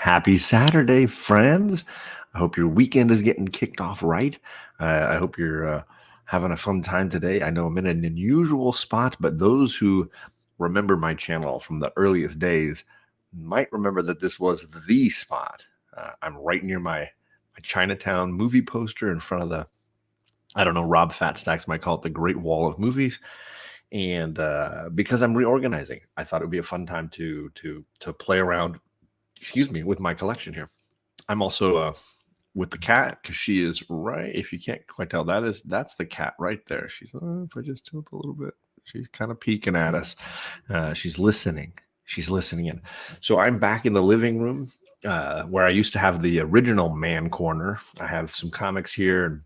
Happy Saturday, friends. I hope your weekend is getting kicked off right. I hope you're having a fun time today. I know I'm in an unusual spot, but those who remember my channel from the earliest days might remember that this was the spot. I'm right near my Chinatown movie poster in front of the, I don't know, Rob Fatstacks might call it the Great Wall of Movies. And because I'm reorganizing, I thought it would be a fun time to play around, with my collection here. I'm also with the cat because she is right. If you can't quite tell, that's the cat right there. She's if I just tilt a little bit, she's kind of peeking at us. She's listening. She's listening in. So I'm back in the living room where I used to have the original man corner. I have some comics here and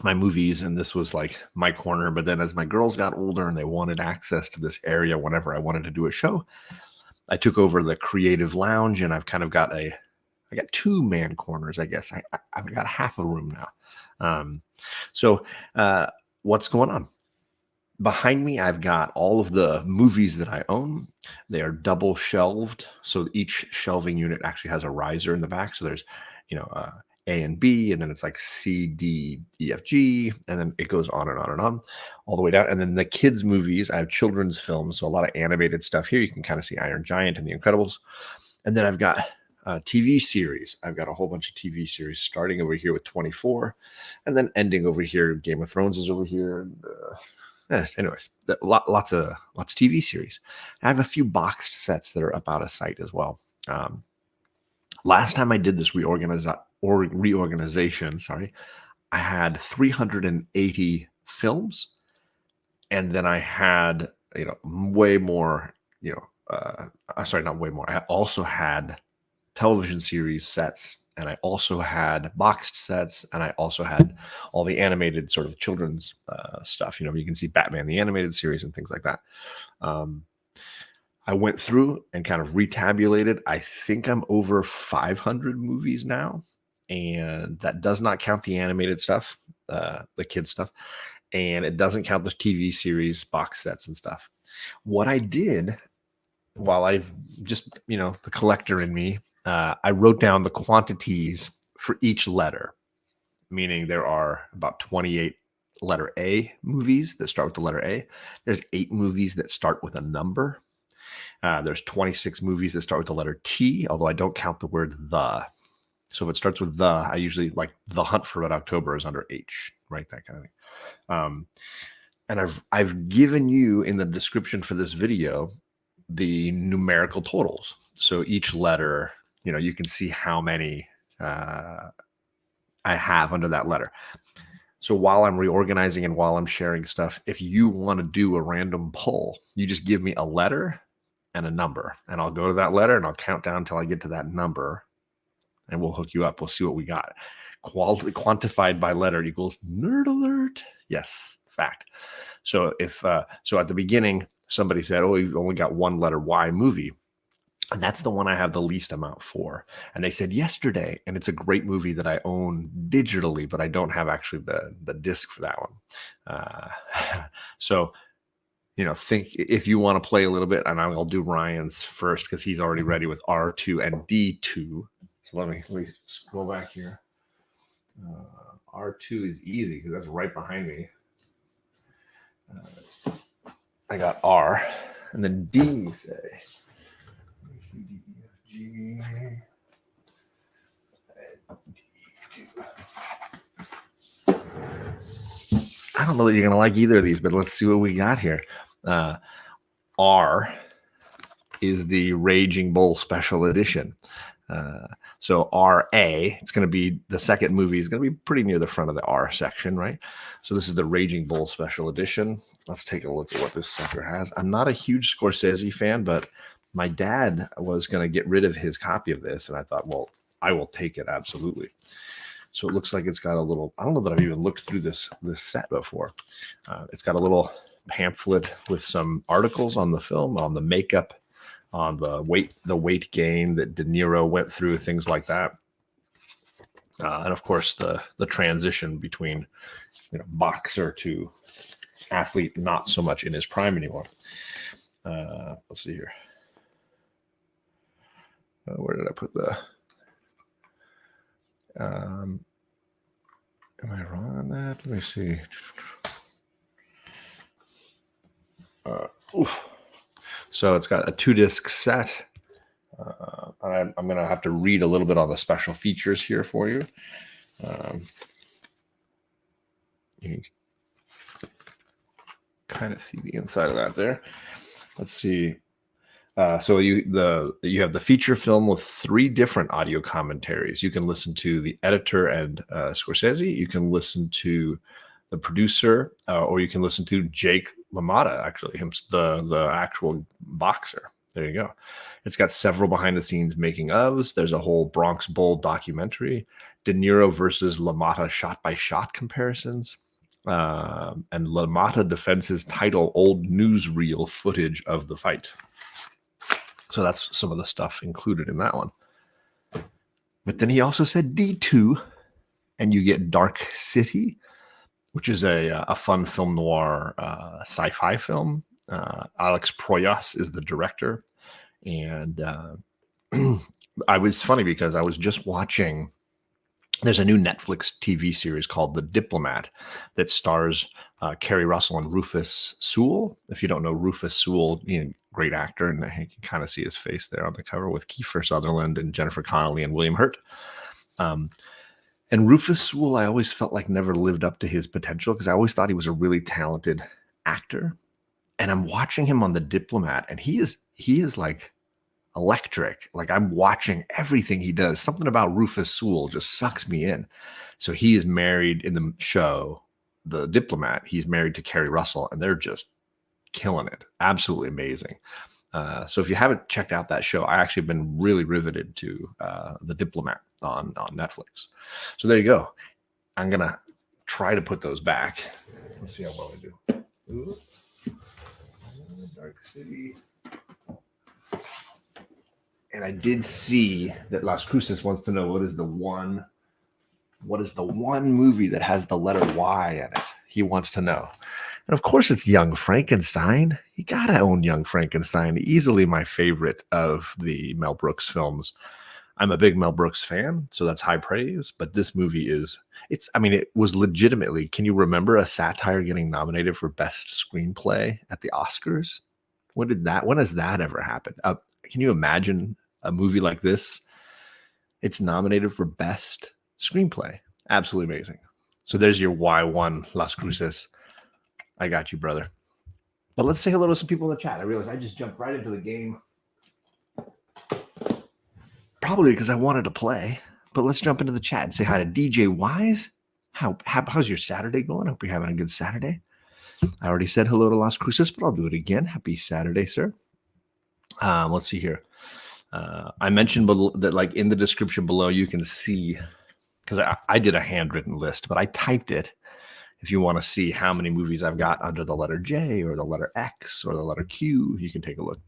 my movies, and this was like my corner. But then as my girls got older and they wanted access to this area whenever I wanted to do a show, I took over the creative lounge, and I've kind of got I got two man corners, I guess. I've got half a room now. So what's going on? Behind me, I've got all of the movies that I own. They are double shelved. So each shelving unit actually has a riser in the back. So there's, A and B, and then it's like C, D, E, F, G, and then it goes on and on and on, all the way down. And then the kids' movies, I have children's films, so a lot of animated stuff here. You can kind of see Iron Giant and The Incredibles. And then I've got TV series. I've got a whole bunch of TV series starting over here with 24, and then ending over here. Game of Thrones is over here. And, anyways, lots of TV series. I have a few boxed sets that are up out of sight as well. Last time I did this reorganization, I had 380 films, and then I had way more. Not way more. I also had television series sets, and I also had boxed sets, and I also had all the animated sort of children's stuff. You can see Batman the animated series and things like that. I went through and kind of retabulated. I think I'm over 500 movies now, and that does not count the animated stuff, the kids stuff, and it doesn't count the TV series box sets and stuff. What I did, while I've just, the collector in me, I wrote down the quantities for each letter, meaning there are about 28 letter A movies that start with the letter A. There's 8 movies that start with a number. There's 26 movies that start with the letter T, although I don't count the word the. So if it starts with the, I usually like The Hunt for Red October is under H, right? That kind of thing. And I've given you in the description for this video the numerical totals. So each letter, you can see how many I have under that letter. So while I'm reorganizing and while I'm sharing stuff, if you want to do a random poll, you just give me a letter and a number, and I'll go to that letter and I'll count down until I get to that number, and we'll hook you up. We'll see what we got. Quantified by letter equals nerd alert. Yes, fact. So if so at the beginning, somebody said, oh, you've only got one letter Y movie. And that's the one I have the least amount for. And they said yesterday, and it's a great movie that I own digitally, but I don't have actually the disc for that one. So, think if you want to play a little bit, and I'll do Ryan's first because he's already ready with R2 and D2. So let me scroll back here. R2 is easy because that's right behind me. I got R, and then D, say. Let me see, D, E, F, G, D2. I don't know that you're going to like either of these, but let's see what we got here. R is the Raging Bull Special Edition. So RA, it's going to be the second movie is going to be pretty near the front of the R section, right? So this is the Raging Bull Special Edition. Let's take a look at what this sucker has. I'm not a huge Scorsese fan, but my dad was going to get rid of his copy of this, and I thought, well, I will take it, absolutely. So it looks like it's got a little, I don't know that I've even looked through this set before. It's got a little pamphlet with some articles on the film, on the makeup, on the weight gain that De Niro went through, things like that. And of course, the transition between boxer to athlete, not so much in his prime anymore. Let's see here. Where did I put the Am I wrong on that? Let me see. So it's got a 2-disc set. I'm going to have to read a little bit on the special features here for you. You can kind of see the inside of that there. Let's see. So you have the feature film with 3 different audio commentaries. You can listen to the editor and Scorsese. You can listen to the producer, or you can listen to Jake LaMotta, actually, the actual boxer. There you go. It's got several behind-the-scenes making-ofs. There's a whole Bronx Bowl documentary, De Niro versus LaMotta shot-by-shot comparisons, and LaMotta defends his title old newsreel footage of the fight. So that's some of the stuff included in that one. But then he also said D2, and you get Dark City, which is a fun film noir sci-fi film. Alex Proyas is the director. And I was funny because I was just watching, there's a new Netflix TV series called The Diplomat that stars Kerry Russell and Rufus Sewell. If you don't know Rufus Sewell, great actor, and you can kind of see his face there on the cover with Kiefer Sutherland and Jennifer Connelly and William Hurt. And Rufus Sewell, I always felt like never lived up to his potential because I always thought he was a really talented actor. And I'm watching him on The Diplomat, and he is like electric. Like, I'm watching everything he does. Something about Rufus Sewell just sucks me in. So he is married in the show, The Diplomat. He's married to Kerry Russell, and they're just killing it. Absolutely amazing. So if you haven't checked out that show, I actually have been really riveted to The Diplomat on Netflix. So there you go. I'm going to try to put those back. Let's see how well I do. Ooh. Dark City. And I did see that Las Cruces wants to know what is the one movie that has the letter Y in it. He wants to know. And of course it's Young Frankenstein. You gotta own Young Frankenstein. Easily my favorite of the Mel Brooks films. I'm a big Mel Brooks fan, so that's high praise. But this movie it was legitimately, can you remember a satire getting nominated for Best Screenplay at the Oscars? When has that ever happened? Can you imagine a movie like this? It's nominated for Best Screenplay. Absolutely amazing. So there's your Y1 Las Cruces. I got you, brother. But let's say hello to some people in the chat. I realized I just jumped right into the game. Probably because I wanted to play. But let's jump into the chat and say hi to DJ Wise. How's your Saturday going? Hope you're having a good Saturday. I already said hello to Las Cruces, but I'll do it again. Happy Saturday, sir. Let's see here. I mentioned that, like, in the description below, you can see, because I did a handwritten list, but I typed it. If you want to see how many movies I've got under the letter J or the letter X or the letter Q, you can take a look.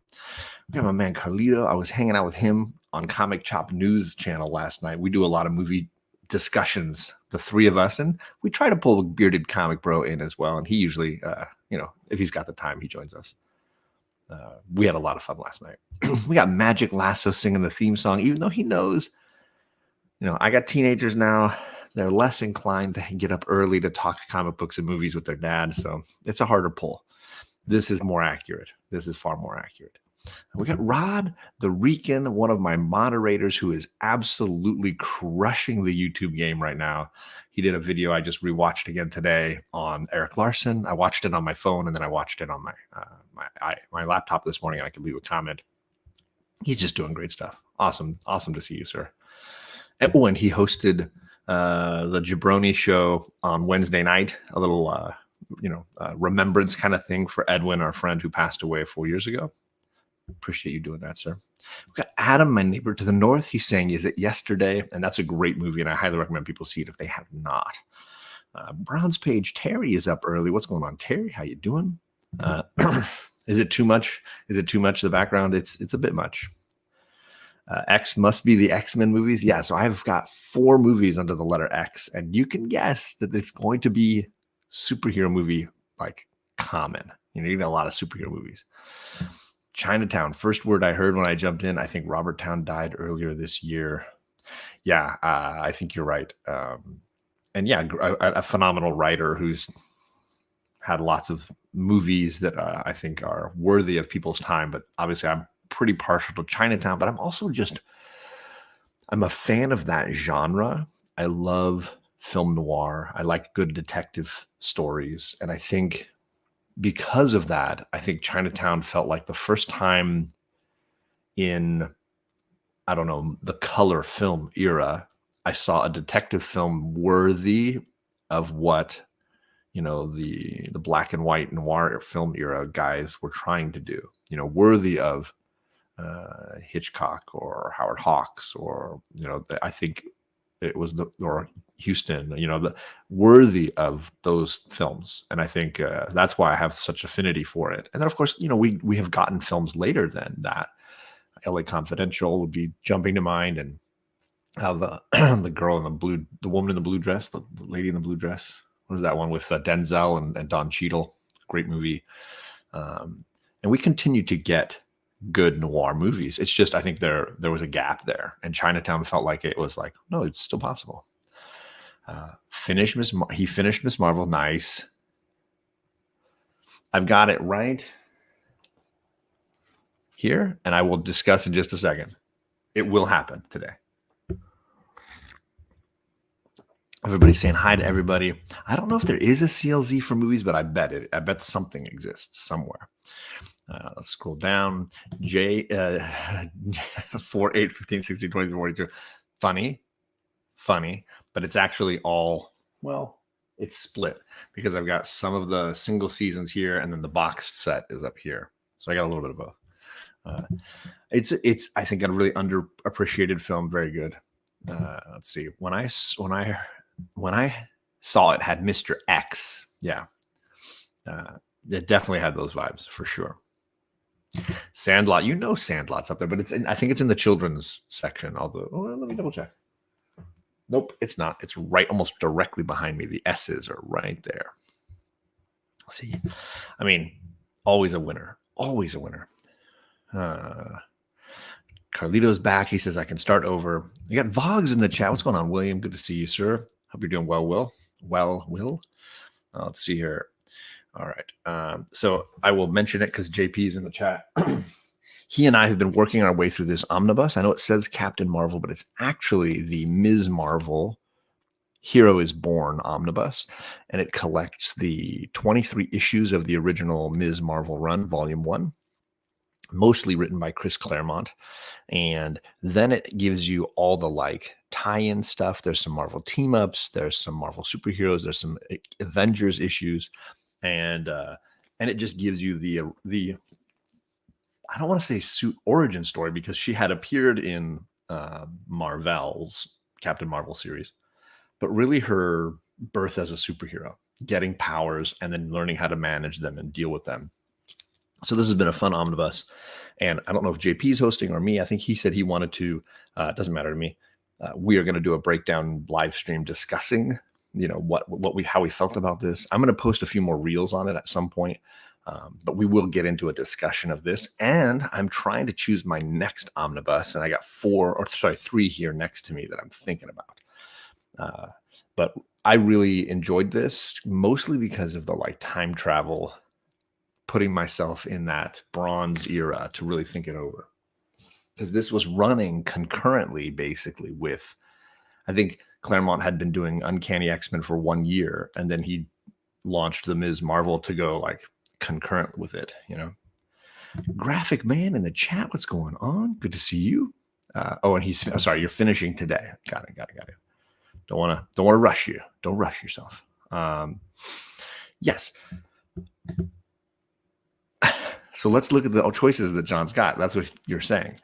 We have my man Carlito. I was hanging out with him on Comic Chop News channel last night. We do a lot of movie discussions, the three of us, and we try to pull a bearded comic bro in as well. And he usually, if he's got the time, he joins us. We had a lot of fun last night. We got Magic Lasso singing the theme song, even though he knows, I got teenagers now. They're less inclined to get up early to talk comic books and movies with their dad. So it's a harder pull. This is more accurate. This is far more accurate. We got Rod the Rican, one of my moderators who is absolutely crushing the YouTube game right now. He did a video I just rewatched again today on Eric Larson. I watched it on my phone, and then I watched it on my laptop this morning, and I could leave a comment. He's just doing great stuff. Awesome to see you, sir. And he hosted the Jabroni show on Wednesday night, a little remembrance kind of thing for Edwin, our friend who passed away 4 years ago. Appreciate you doing that, sir. We've got Adam, my neighbor to the north. He's saying, is it Yesterday? And that's a great movie, and I highly recommend people see it if they have not. Bronze Page Terry is up early. What's going on, Terry? How you doing? Is it too much? The background? It's a bit much. X must be the X-Men movies. Yeah, so I've got 4 movies under the letter X, and you can guess that it's going to be superhero movie, like, common. You get a lot of superhero movies. Chinatown, first word I heard when I jumped in. I think Robert Towne died earlier this year. Yeah, I think you're right. And yeah, a phenomenal writer who's had lots of movies that I think are worthy of people's time. But obviously, I'm pretty partial to Chinatown. But I'm also I'm a fan of that genre. I love film noir. I like good detective stories, and I think because of that, I think Chinatown felt like the first time in, I don't know, the color film era, I saw a detective film worthy of what, the black and white noir film era guys were trying to do, worthy of Hitchcock or Howard Hawks, or, I think it was or Houston, worthy of those films. And I think that's why I have such affinity for it. And then, of course, we have gotten films later than that. LA Confidential would be jumping to mind, and how the the girl in the woman in the blue dress, the lady in the blue dress. What was that one with Denzel and Don Cheadle? Great movie. And we continue to get good noir movies. It's just, I think there was a gap there, and Chinatown felt like it was like, no, it's still possible. He finished Miss Marvel. Nice. I've got it right here, and I will discuss in just a second. It will happen today. Everybody's saying hi to everybody. I don't know if there is a CLZ for movies, but I bet something exists somewhere. Let's scroll down. J 4, 8, 15, 16, 20, 42. Funny, but it's actually all, well, it's split because I've got some of the single seasons here, and then the boxed set is up here. So I got a little bit of both. It's I think a really underappreciated film. Very good. Let's see. When I saw it had Mr. X, yeah, it definitely had those vibes for sure. Sandlot, Sandlot's up there, but I think it's in the children's section. Although, let me double check. Nope, it's not. It's right, almost directly behind me. The S's are right there. Let's see, I mean, always a winner. Always a winner. Carlito's back. He says I can start over. You got Vogs in the chat. What's going on, William? Good to see you, sir. Hope you're doing well, Will. Will. Let's see here. All right. So I will mention it because JP's in the chat. He and I have been working our way through this omnibus. I know it says Captain Marvel, but it's actually the Ms. Marvel Hero is Born omnibus, and it collects the 23 issues of the original Ms. Marvel run, Volume 1, mostly written by Chris Claremont. And then it gives you all the tie-in stuff. There's some Marvel team-ups. There's some Marvel superheroes. There's some Avengers issues. And it just gives you the I don't want to say suit origin story, because she had appeared in Marvel's Captain Marvel series, but really her birth as a superhero, getting powers and then learning how to manage them and deal with them. So this has been a fun omnibus, and I don't know if JP's hosting or me. I think he said he wanted to. It doesn't matter to me. We are going to do a breakdown live stream discussing, how we felt about this. I'm going to post a few more reels on it at some point. But we will get into a discussion of this, and I'm trying to choose my next omnibus, and I got 3 here next to me that I'm thinking about. But I really enjoyed this, mostly because of the time travel, putting myself in that Bronze era to really think it over, because this was running concurrently, basically, with, I think Claremont had been doing Uncanny X-Men for 1 year, and then he launched the Ms. Marvel to go concurrent with it. Graphic Man in the chat, what's going on? Good to see you. And he's sorry, you're finishing today. Got it. Don't want to rush you. Don't rush yourself. Yes. So let's look at the choices that John's got. That's what you're saying.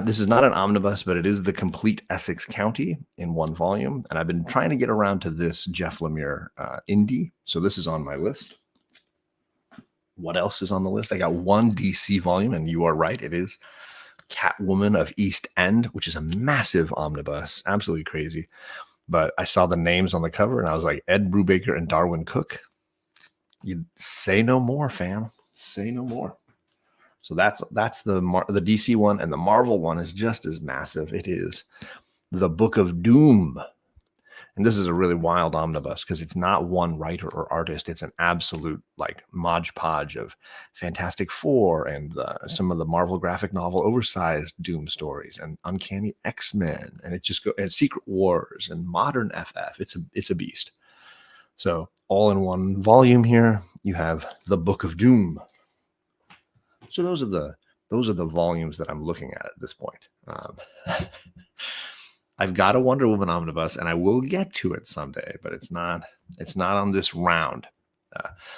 This is not an omnibus, but it is the complete Essex County in 1 volume, and I've been trying to get around to this Jeff Lemire indie. So this is on my list. What else is on the list? I got 1 DC volume, and you are right, it is Catwoman of East End, which is a massive omnibus, absolutely crazy. But I saw the names on the cover, and I was like, Ed Brubaker and Darwin Cook. You say no more, fam. Say no more. So that's the DC one, and the Marvel one is just as massive. It is The Book of Doom. And this is a really wild omnibus because it's not one writer or artist. It's an absolute like Mod Podge of Fantastic Four and some of the Marvel graphic novel oversized Doom stories and Uncanny X-Men. And it just and Secret Wars and Modern FF. It's a beast. So all in one volume here, you have The Book of Doom. So those are the volumes that I'm looking at this point. I've got a Wonder Woman omnibus, and I will get to it someday, but it's not on this round.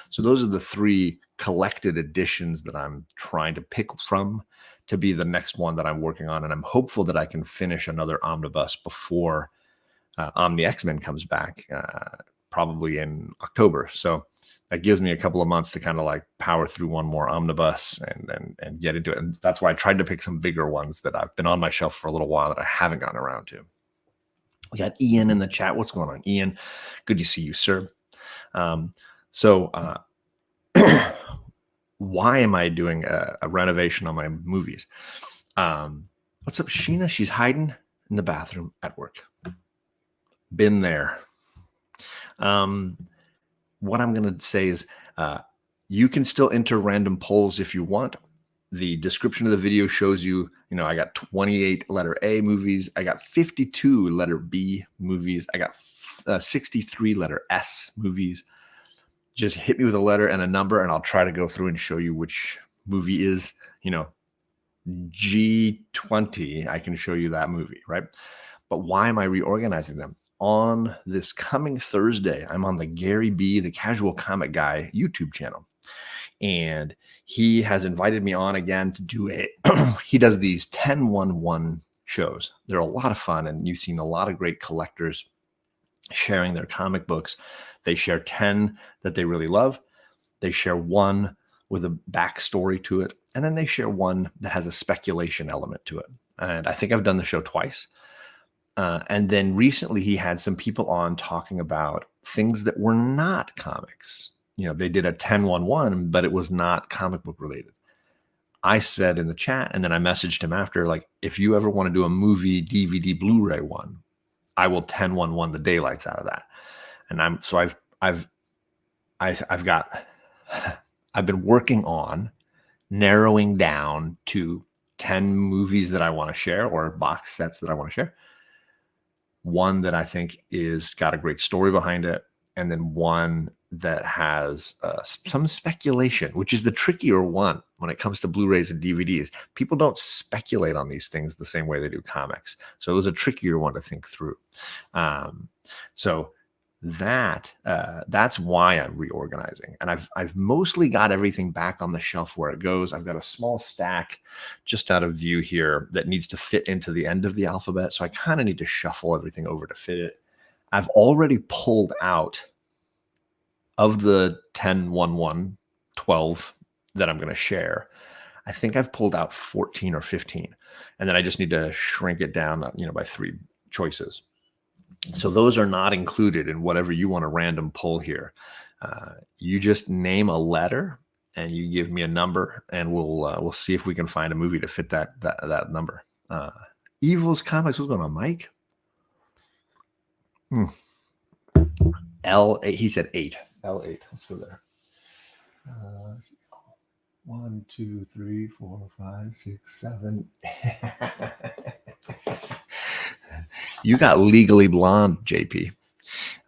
So those are the 3 collected editions that I'm trying to pick from to be the next one that I'm working on, and I'm hopeful that I can finish another omnibus before Omni X-Men comes back, probably in October. So that gives me a couple of months to kind of like power through one more omnibus and get into it. And that's why I tried to pick some bigger ones that I've been on my shelf for a little while that I haven't gotten around to. We got Ian in the chat. What's going on, Ian? Good to see you, sir. So why am I doing a renovation on my movies? What's up, Sheena? She's hiding in the bathroom at work. Been there. What I'm going to say is you can still enter random polls if you want. The description of the video shows you, I got 28 letter A movies. I got 52 letter B movies. I got 63 letter S movies. Just hit me with a letter and a number, and I'll try to go through and show you which movie is, G20. I can show you that movie, right? But why am I reorganizing them? On this coming Thursday, I'm on the Gary B, the Casual Comic Guy YouTube channel. And he has invited me on again to do he does these 10-1-1 shows. They're a lot of fun, and you've seen a lot of great collectors sharing their comic books. They share 10 that they really love. They share one with a backstory to it. And then they share one that has a speculation element to it. And I think I've done the show twice. And then recently he had some people on talking about things that were not comics. They did a 10-1-1, but it was not comic book related. I said in the chat, and then I messaged him after, like, if you ever want to do a movie, DVD, Blu-ray one, I will 10-1-1 the daylights out of that. And I've been working on narrowing down to 10 movies that I want to share, or box sets that I want to share. One that I think is got a great story behind it, and then one that has some speculation, which is the trickier one when it comes to Blu-rays and DVDs. People don't speculate on these things the same way they do comics. So it was a trickier one to think through. So that's why I'm reorganizing. And I've mostly got everything back on the shelf where it goes. I've got a small stack just out of view here that needs to fit into the end of the alphabet. So I kind of need to shuffle everything over to fit it. I've already pulled out of the 10-1-1, 12 that I'm going to share. I think I've pulled out 14 or 15. And then I just need to shrink it down, by 3 choices. So those are not included in whatever you want to random pull here. You just name a letter and you give me a number, and we'll see if we can find a movie to fit that number. Evil's Comics, what's going on, Mike? L8. He said 8. L8. Let's go there. 1, 2, 3, 4, 5, 6, 7. You got Legally Blonde, JP.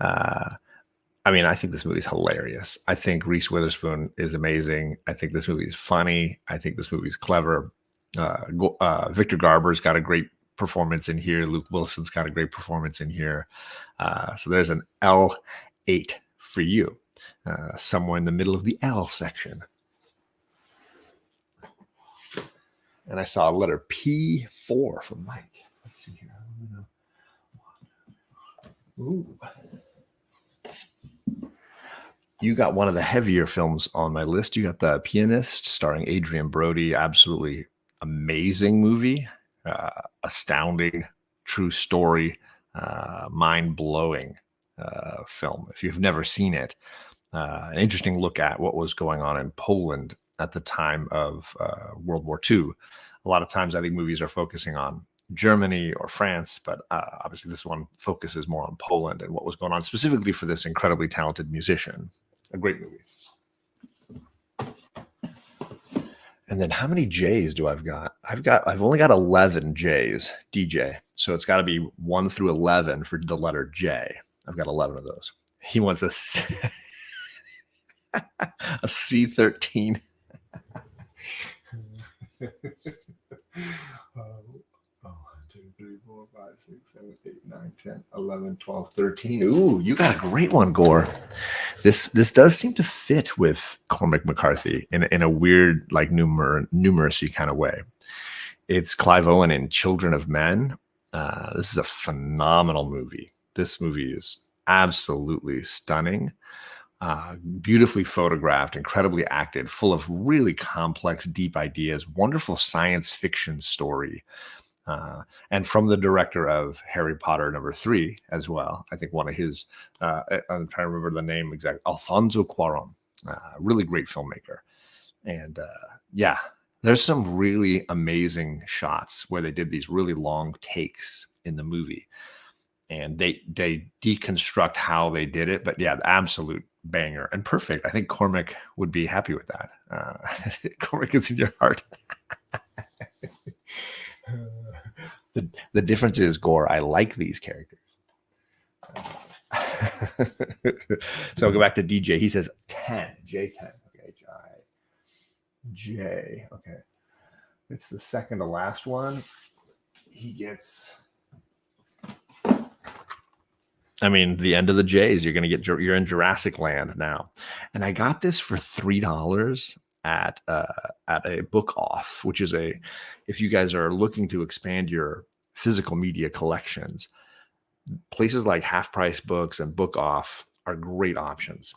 I think this movie's hilarious. I think Reese Witherspoon is amazing. I think this movie is funny. I think this movie's clever. Victor Garber's got a great performance in here. Luke Wilson's got a great performance in here. So there's an L8 for you, somewhere in the middle of the L section. And I saw a letter P4 from Mike. Let's see here. Ooh. You got one of the heavier films on my list. You got The Pianist, starring Adrian Brody. Absolutely amazing movie. Astounding, true story, mind-blowing film. If you've never seen it, an interesting look at what was going on in Poland at the time of World War II. A lot of times I think movies are focusing on Germany or France, but obviously this one focuses more on Poland and what was going on specifically for this incredibly talented musician. A great movie. And then how many J's do I've got? I've only got 11 J's, DJ. So it's got to be 1 through 11 for the letter J. I've got 11 of those. He wants a C13. 2, 3, 4, 5, 6, 7, 8, 9, 10, 11, 12, 13. Ooh, you got a great one, Gore. This does seem to fit with Cormac McCarthy in a weird, like numeracy kind of way. It's Clive Owen in Children of Men. This is a phenomenal movie. This movie is absolutely stunning. Beautifully photographed, incredibly acted, full of really complex, deep ideas, wonderful science fiction story. And from the director of Harry Potter #3 as well. I think one of his, I'm trying to remember the name exactly, Alfonso Cuarón, really great filmmaker. And yeah, there's some really amazing shots where they did these really long takes in the movie. And they deconstruct how they did it. But yeah, absolute banger and perfect. I think Cormac would be happy with that. Cormac is in your heart. The difference is, Gore, I like these characters. So I'll go back to DJ. He says 10, J10. Okay, J. Okay. It's the second to last one. He gets, I mean, the end of the J's. You're in Jurassic Land now. And I got this for $3 at a book off, which is if you guys are looking to expand your physical media collections, places like Half Price Books and Book Off are great options.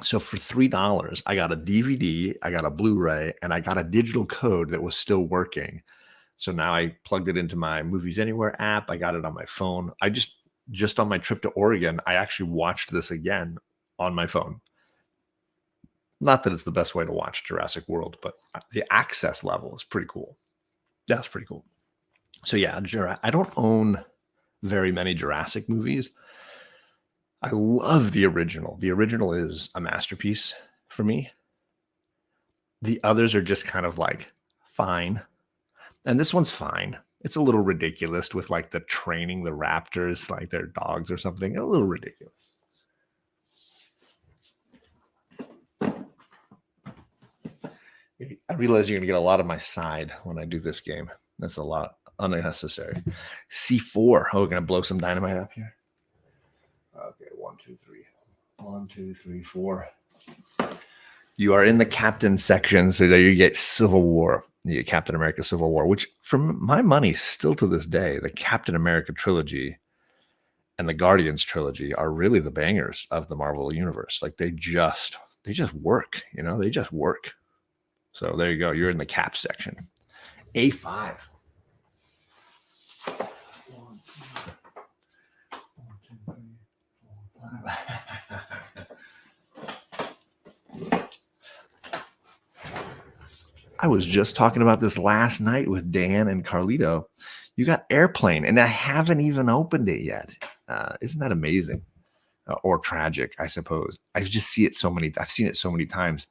So for $3, I got a DVD, I got a Blu-ray, and I got a digital code that was still working. So now I plugged it into my Movies Anywhere app. I got it on my phone. I just on my trip to Oregon, I actually watched this again on my phone. Not that it's the best way to watch Jurassic World, but the access level is pretty cool. Yeah, it's pretty cool. So yeah, I don't own very many Jurassic movies. I love the original. The original is a masterpiece for me. The others are just kind of like fine. And this one's fine. It's a little ridiculous with like the training the raptors like they're dogs or something. A little ridiculous. I realize you're going to get a lot of my side when I do this game. That's a lot unnecessary. C4. Oh, we're going to blow some dynamite up here. Okay, 1, 2, 3. 1, 2, 3, 4. You are in the Captain section, so there you get Civil War. You get Captain America Civil War, which, for my money, still to this day, the Captain America trilogy and the Guardians trilogy are really the bangers of the Marvel universe. Like they just work, they just work. So there you go. You're in the Cap section. A5. 1, 2, 3, 4, 5. I was just talking about this last night with Dan and Carlito. You got Airplane, and I haven't even opened it yet. Isn't that amazing? Or tragic, I suppose. I've seen it so many times,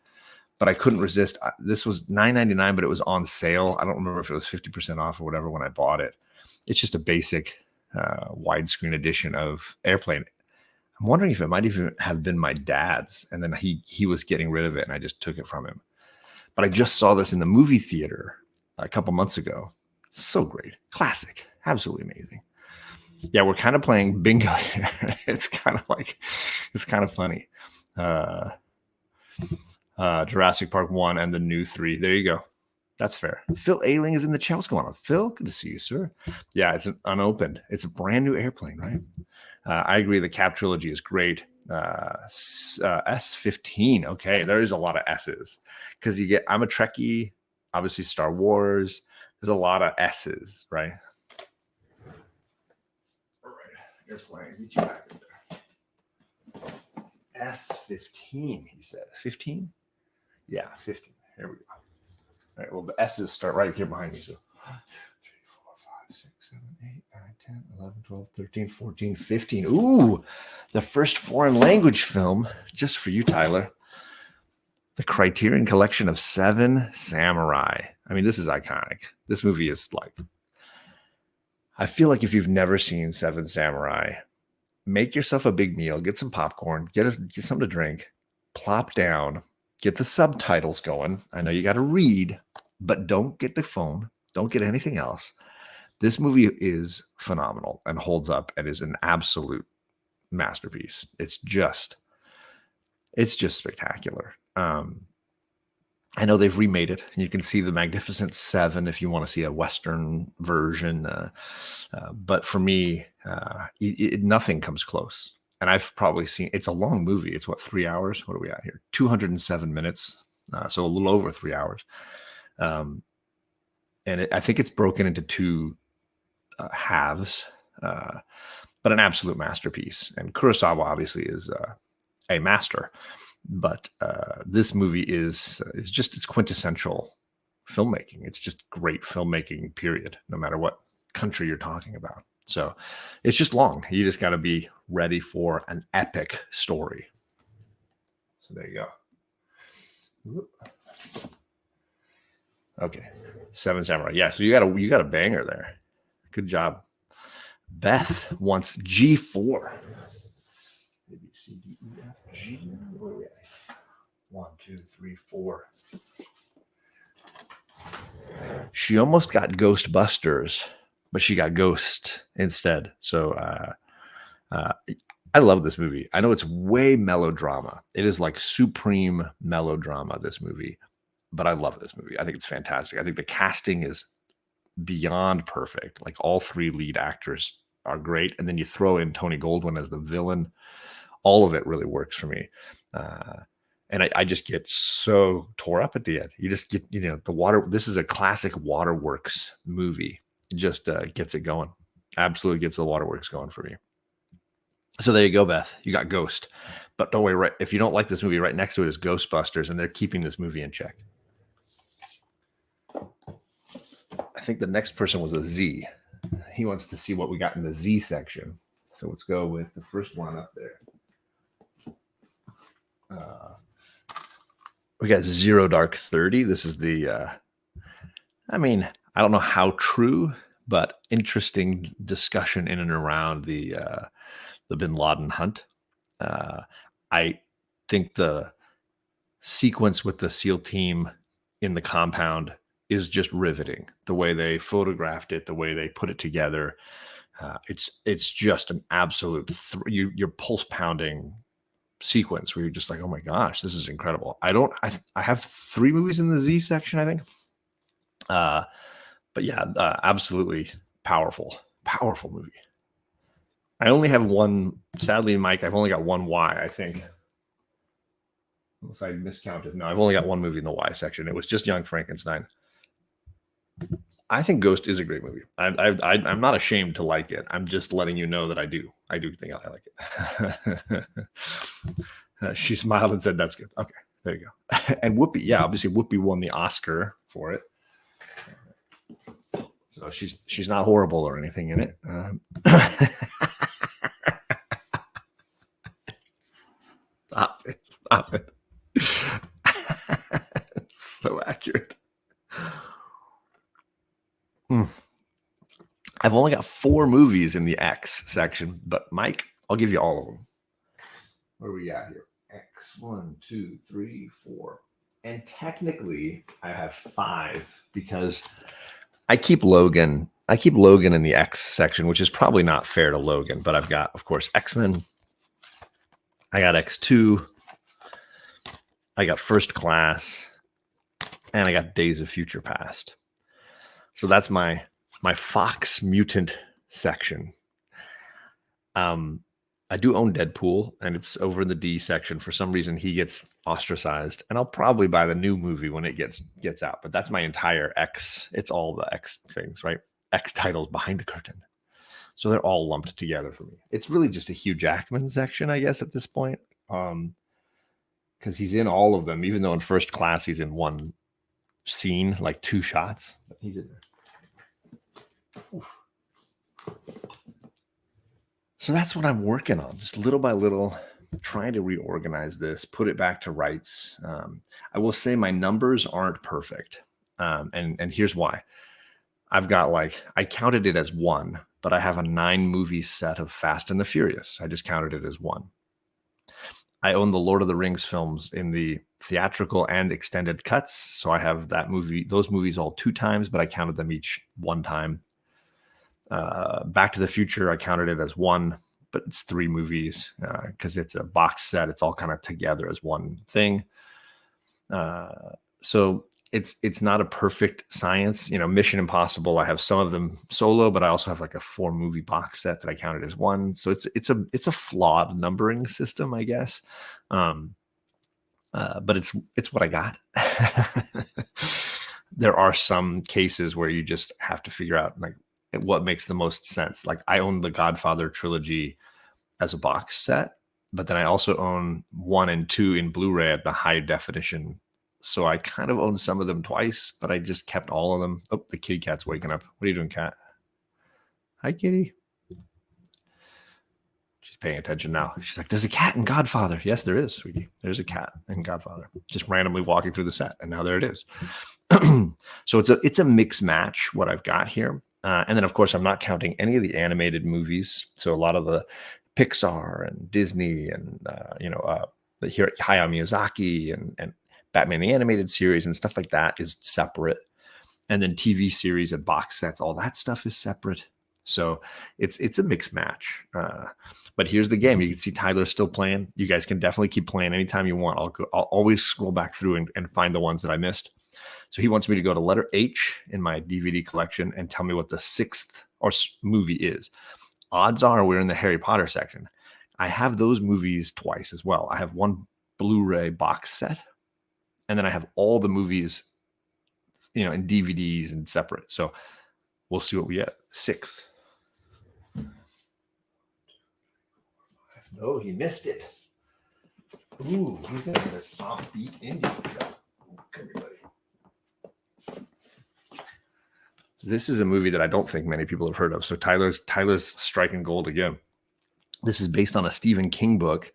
but I couldn't resist. This was $9.99, but it was on sale. I don't remember if it was 50% off or whatever when I bought it. It's just a basic widescreen edition of Airplane. I'm wondering if it might even have been my dad's, and then he was getting rid of it, and I just took it from him. But I just saw this in the movie theater a couple months ago. So great. Classic. Absolutely amazing. Yeah, we're kind of playing bingo here. It's kind of funny. Jurassic Park 1 and the new 3. There you go. That's fair. Phil Ailing is in the chat. What's going on, Phil? Good to see you, sir. Yeah, it's unopened. It's a brand new Airplane, right? I agree. The Cap trilogy is great. S15. Okay, there is a lot of S's because I'm a Trekkie, obviously Star Wars. There's a lot of S's, right? All right, Airplane. Get you back in there. S15. He said 15. Yeah, 15. Here we go. All right. Well, the S's start right here behind me. So 1, 2, 3, 4, 5, 6, 8, 9, 10, 11, 12, 13, 14, 15. Ooh, the first foreign language film just for you, Tyler. The Criterion Collection of Seven Samurai. I mean, this is iconic. This movie is like, I feel like if you've never seen Seven Samurai, make yourself a big meal, get some popcorn, get something to drink, plop down, get the subtitles going. I know you got to read, but don't get the phone. Don't get anything else. This movie is phenomenal and holds up and is an absolute masterpiece. It's just spectacular. I know they've remade it. You can see the Magnificent Seven if you want to see a Western version. But for me, nothing comes close. And I've probably seen, it's a long movie. It's 3 hours? What are we at here? 207 minutes. So a little over 3 hours. And I think it's broken into two halves, but an absolute masterpiece. And Kurosawa obviously is a master. But this movie is just, it's quintessential filmmaking. It's just great filmmaking, period, no matter what country you're talking about. So it's just long. You just got to be ready for an epic story. So there you go. Okay, Seven Samurai. Yeah, so you got a banger there. Good job. Beth wants G4. A, B, C, D, E, F, G. Where are we at? 1, 2, 3, 4. She almost got Ghostbusters, but she got Ghost instead. So I love this movie. I know it's way melodrama. It is like supreme melodrama, this movie. But I love this movie. I think it's fantastic. I think the casting is beyond perfect. Like all three lead actors are great. And then you throw in Tony Goldwyn as the villain. All of it really works for me. And I just get so tore up at the end. You just get, the water. This is a classic Waterworks movie. It just gets it going. Absolutely gets the Waterworks going for me. So there you go, Beth. You got Ghost. But don't worry, if you don't like this movie, right next to it is Ghostbusters, and they're keeping this movie in check. I think the next person was a Z. He wants to see what we got in the Z section. So let's go with the first one up there. We got Zero Dark 30. This is the, I don't know how true, but interesting discussion in and around the Bin Laden hunt. I think the sequence with the SEAL team in the compound is just riveting. The way they photographed it, the way they put it together, it's just an absolute your pulse pounding sequence where you're just like, oh my gosh, this is incredible. I have 3 movies in the Z section, I think. But yeah, absolutely powerful movie. I only have one, sadly, Mike, I've only got one Y, I think. Unless I miscounted. No, I've only got one movie in the Y section. It was just Young Frankenstein. I think Ghost is a great movie. I'm not ashamed to like it. I'm just letting you know that I do. I do think I like it. She smiled and said, "That's good." Okay, there you go. And Whoopi, yeah, obviously Whoopi won the Oscar for it, so she's not horrible or anything in it. Stop it! It's so accurate. I've only got 4 movies in the X section, but Mike, I'll give you all of them. What are we at here? X, 1, 2, 3, 4. And technically, I have 5 because I keep Logan in the X section, which is probably not fair to Logan, but I've got, of course, X-Men. I got X2. I got First Class. And I got Days of Future Past. So that's my Fox Mutant section. I do own Deadpool, and it's over in the D section. For some reason, he gets ostracized, and I'll probably buy the new movie when it gets out. But that's my entire X. It's all the X things, right? X titles behind the curtain. So they're all lumped together for me. It's really just a Hugh Jackman section, I guess, at this point, because he's in all of them. Even though in First Class he's in one scene, like 2 shots, but he's in there. Oof. So that's what I'm working on, just little by little, trying to reorganize this, put it back to rights. I will say my numbers aren't perfect, and here's why. I've got I counted it as one, but I have a 9 movie set of Fast and the Furious. I just counted it as one. I own the Lord of the Rings films in the theatrical and extended cuts, so I have those movies all 2 times, but I counted them each 1 time. Back to the Future, I counted it as 1, but it's 3 movies because it's a box set. It's all kind of together as one thing. So it's not a perfect science. Mission Impossible, I have some of them solo, but I also have a 4-movie box set that I counted as 1. So it's a flawed numbering system, I guess. But it's what I got. There are some cases where you just have to figure out what makes the most sense. I own the Godfather trilogy as a box set, but then I also own 1 and 2 in Blu-ray at the high definition. So I kind of own some of them twice, but I just kept all of them. Oh, the kitty cat's waking up. What are you doing, cat? Hi, kitty. She's paying attention now. She's like, there's a cat in Godfather. Yes, there is, sweetie. There's a cat in Godfather. Just randomly walking through the set, and now there it is. So it's a mix match, what I've got here. And then, of course, I'm not counting any of the animated movies. So a lot of the Pixar and Disney and, Hayao Miyazaki and Batman the Animated Series and stuff like that is separate. And then TV series and box sets, all that stuff is separate. So it's a mixed match. But here's the game. You can see Tyler's still playing. You guys can definitely keep playing anytime you want. I'll always scroll back through and find the ones that I missed. So he wants me to go to letter H in my DVD collection and tell me what the 6th movie is. Odds are we're in the Harry Potter section. I have those movies twice as well. I have 1 Blu-ray box set, and then I have all the movies, in DVDs and separate. So we'll see what we get. 6. No, he missed it. Ooh, he's gonna get an offbeat Indian film. Come here, buddy. This is a movie that I don't think many people have heard of. So Tyler's striking gold again. This is based on a Stephen King book,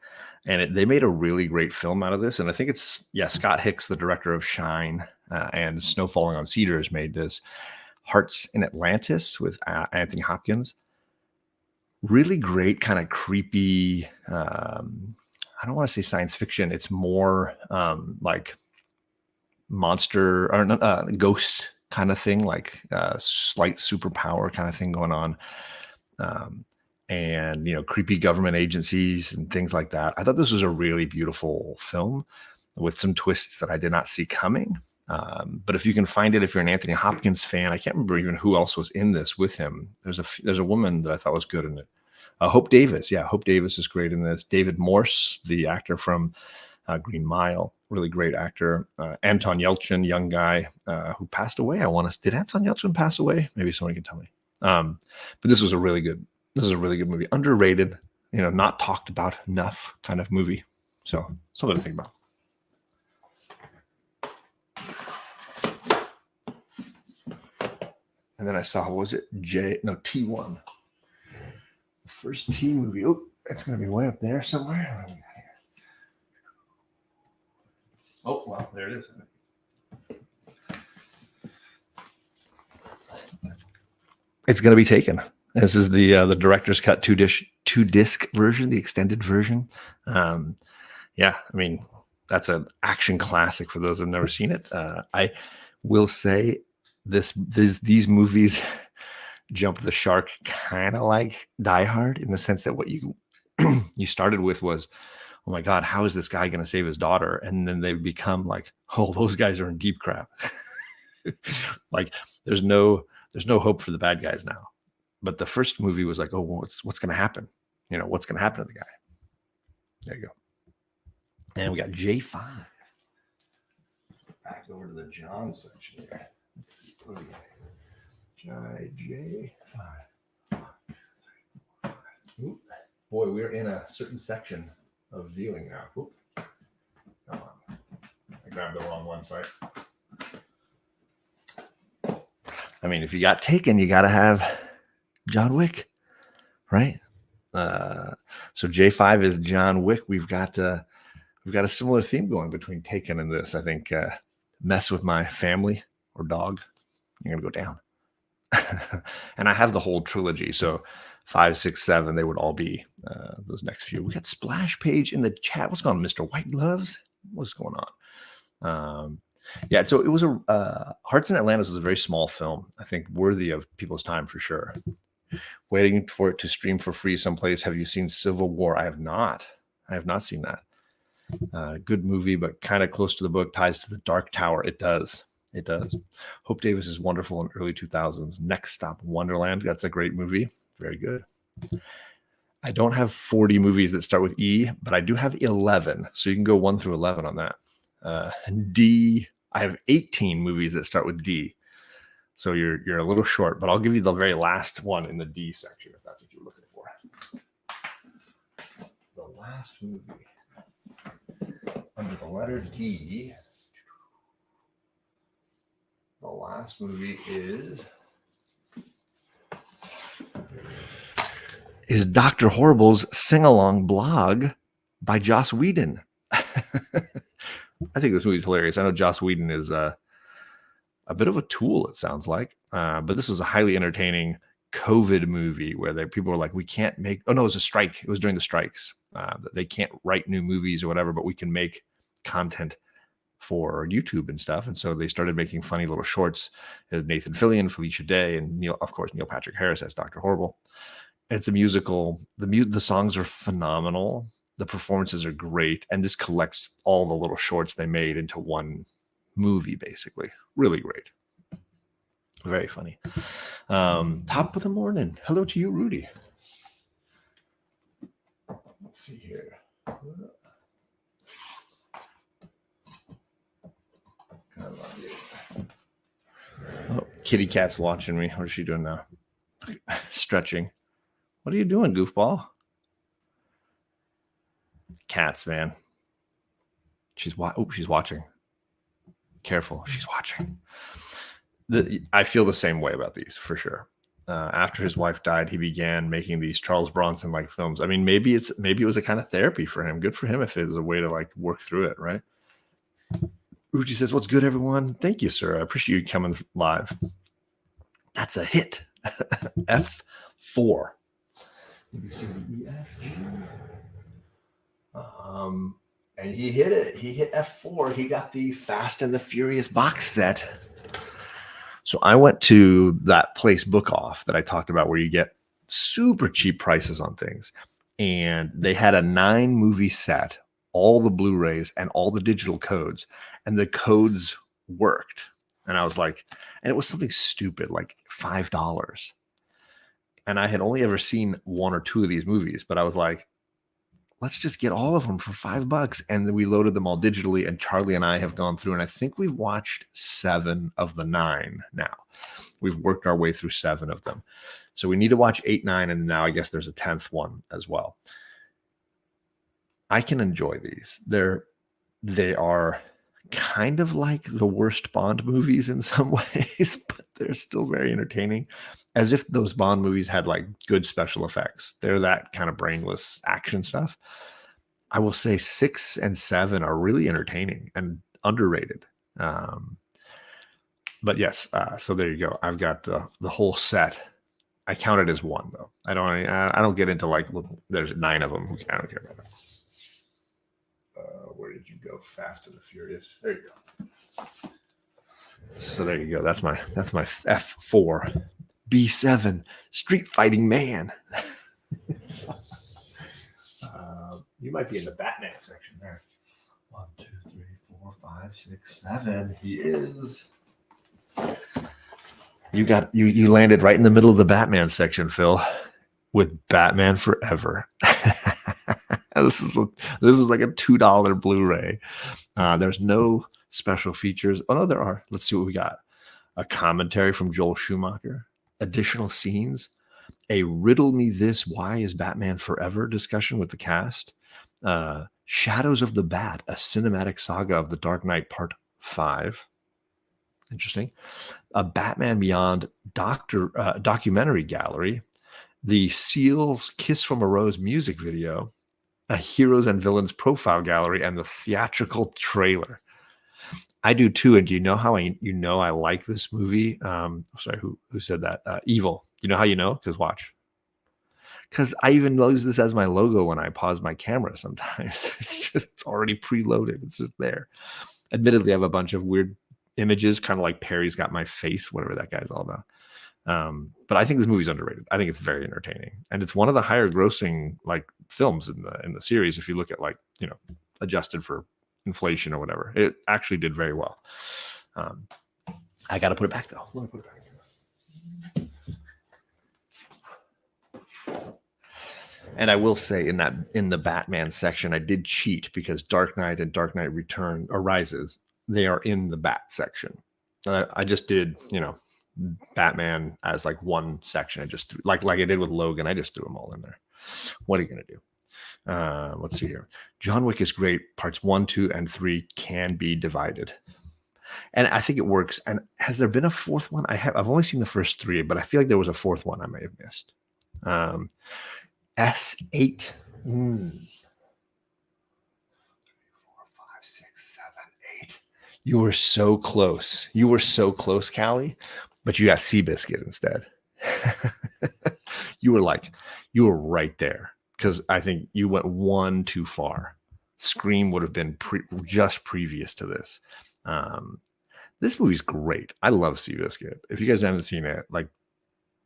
and they made a really great film out of this. And I think Scott Hicks, the director of Shine and Snow Falling on Cedars, made this. Hearts in Atlantis with Anthony Hopkins. Really great, kind of creepy. I don't want to say science fiction. It's more like monster or ghost kind of thing, slight superpower kind of thing going on. And creepy government agencies and things like that. I thought this was a really beautiful film with some twists that I did not see coming. But if you can find it, if you're an Anthony Hopkins fan, I can't remember even who else was in this with him. There's a woman that I thought was good in it. Hope Davis. Yeah, Hope Davis is great in this. David Morse, the actor from Green Mile, really great actor. Anton Yelchin, young guy who passed away. Did Anton Yelchin pass away? Maybe someone can tell me. But this is a really good movie. Underrated, not talked about enough kind of movie. So something to think about. And then I saw, was it T1? The first T movie. Oh, it's going to be way up there somewhere. Oh, well, there it is. It's going to be taken. This is the director's cut 2-disc version, the extended version. Yeah, I mean, that's an action classic for those who've never seen it. I will say these movies jump the shark kind of like Die Hard, in the sense that what you started with was, oh my God, how is this guy going to save his daughter? And then they become like, oh, those guys are in deep crap. There's no hope for the bad guys now. But the first movie was like, oh, what's going to happen? What's going to happen to the guy? There you go. And we got J5. Back over to the John section here. Let's see. What do we got here? J5. Ooh, boy, we're in a certain section of viewing now. Oop. Come on. I grabbed the wrong one, sorry. I mean, if you got Taken, you got to have John Wick, right? So J5 is John Wick. We've got a similar theme going between Taken and this. I think mess with my family or dog, you're gonna go down. And I have the whole trilogy, so 5, 6, 7, they would all be those next few. We got Splash Page in the chat. What's going on, Mr. White Gloves? What's going on? Yeah, so it was Hearts in Atlantis was a very small film. I think worthy of people's time for sure. Waiting for it to stream for free someplace. Have you seen Civil War? I have not. I have not seen that. Good movie, but kind of close to the book. Ties to the Dark Tower. It does. It does. Hope Davis is wonderful in early 2000s. Next Stop Wonderland. That's a great movie. Very good. I don't have 40 movies that start with E, but I do have 11. So you can go 1 through 11 on that. D, I have 18 movies that start with D. So you're a little short, but I'll give you the very last one in the D section if that's what you're looking for. The last movie under the letter D. The last movie is Dr. Horrible's sing-along blog by Joss Whedon. I think this movie's hilarious. I know Joss Whedon is a bit of a tool, it sounds like. But this is a highly entertaining COVID movie where people were like, we can't make... Oh, no, it was a strike. It was during the strikes. They can't write new movies or whatever, but we can make content for YouTube and stuff. And so they started making funny little shorts. Nathan Fillion, Felicia Day, and Neil Patrick Harris as Dr. Horrible. And it's a musical. The songs are phenomenal. The performances are great. And this collects all the little shorts they made into one movie, basically. Really great. Very funny. Top of the morning. Hello to you, Rudy. Let's see here. Oh, kitty cat's watching me. What is she doing now? Stretching. What are you doing, goofball? Cats, man. She's watching. Careful, she's watching. I feel the same way about these for sure. After his wife died, he began making these Charles Bronson-like films. I mean, maybe it was a kind of therapy for him. Good for him if it was a way to like work through it, right? Uchi says, "What's good, everyone?" Thank you, sir. I appreciate you coming live. That's a hit. F4. Let me see the EF. And he hit it. He hit F4. He got the Fast and the Furious box set. So I went to that place Book Off that I talked about where you get super cheap prices on things. And they had a 9-movie set, all the Blu-rays and all the digital codes. And the codes worked. And I was like, and it was something stupid, like $5. And I had only ever seen 1 or 2 of these movies, but I was like, let's just get all of them for $5. And then we loaded them all digitally. And Charlie and I have gone through, and I think we've watched 7 of the 9 now. We've worked our way through 7 of them. So we need to watch 8, 9, and now I guess there's a 10th one as well. I can enjoy these. They are kind of like the worst Bond movies in some ways, but they're still very entertaining. As if those Bond movies had like good special effects. They're that kind of brainless action stuff. I will say 6 and 7 are really entertaining and underrated. But yes, so there you go. I've got the whole set. I count it as 1 though. I don't get into like there's 9 of them. I don't care about that. Where did you go? Fast and the Furious. There you go. So there you go. That's my F4. B7, Street Fighting Man. You might be in the Batman section there. 1, 2, 3, 4, 5, 6, 7. He is. You landed right in the middle of the Batman section, Phil, with Batman Forever. This is like a $2 Blu-ray. There's no special features. Oh no, there are. Let's see what we got. A commentary from Joel Schumacher. Additional scenes, a riddle me this, why is Batman Forever discussion with the cast, Shadows of the Bat, a cinematic saga of the Dark Knight Part 5. Interesting. A Batman Beyond documentary gallery, The Seals Kiss from a Rose music video, a heroes and villains profile gallery, and the theatrical trailer. I do too. And do you know how I like this movie? Sorry, who said that? Evil. You know how you know? Because watch. Because I even use this as my logo when I pause my camera sometimes. It's already preloaded. It's just there. Admittedly, I have a bunch of weird images, kind of like Perry's Got My Face, whatever that guy's all about. But I think this movie's underrated. I think it's very entertaining, and it's one of the higher grossing like films in the series. If you look at like adjusted for inflation or whatever, it actually did very well. I got to put it back though. Let me put it back. And I will say in the Batman section, I did cheat because Dark Knight and Dark Knight Rises, they are in the Bat section. I just did, Batman as like one section. I just threw, like I did with Logan. I just threw them all in there. What are you gonna do? Let's see here. John Wick is great. Parts 1, 2, and 3 can be divided, and I think it works. And has there been a fourth one? I've only seen the first 3, but I feel like there was a fourth one I may have missed. S8. 3, 4, 5, 6, 7, 8. You were so close. You were so close, Callie, but you got Seabiscuit instead. You were right there because I think you went one too far. Scream would have been just previous to this. This movie's great. I love Seabiscuit. If you guys haven't seen it,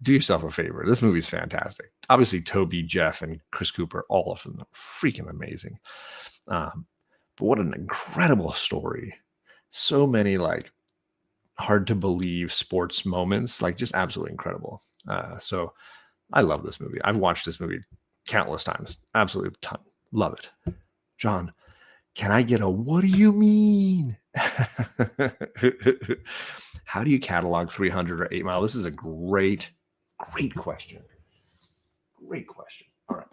do yourself a favor. This movie's fantastic. Obviously, Toby, Jeff, and Chris Cooper, all of them are freaking amazing. But what an incredible story. So many hard to believe sports moments, just absolutely incredible. So I love this movie. I've watched this movie countless times. Absolutely a ton. Love it. John, can I get a what do you mean? How do you catalog 300 or 8 Mile? This is a great question. Great question. All right.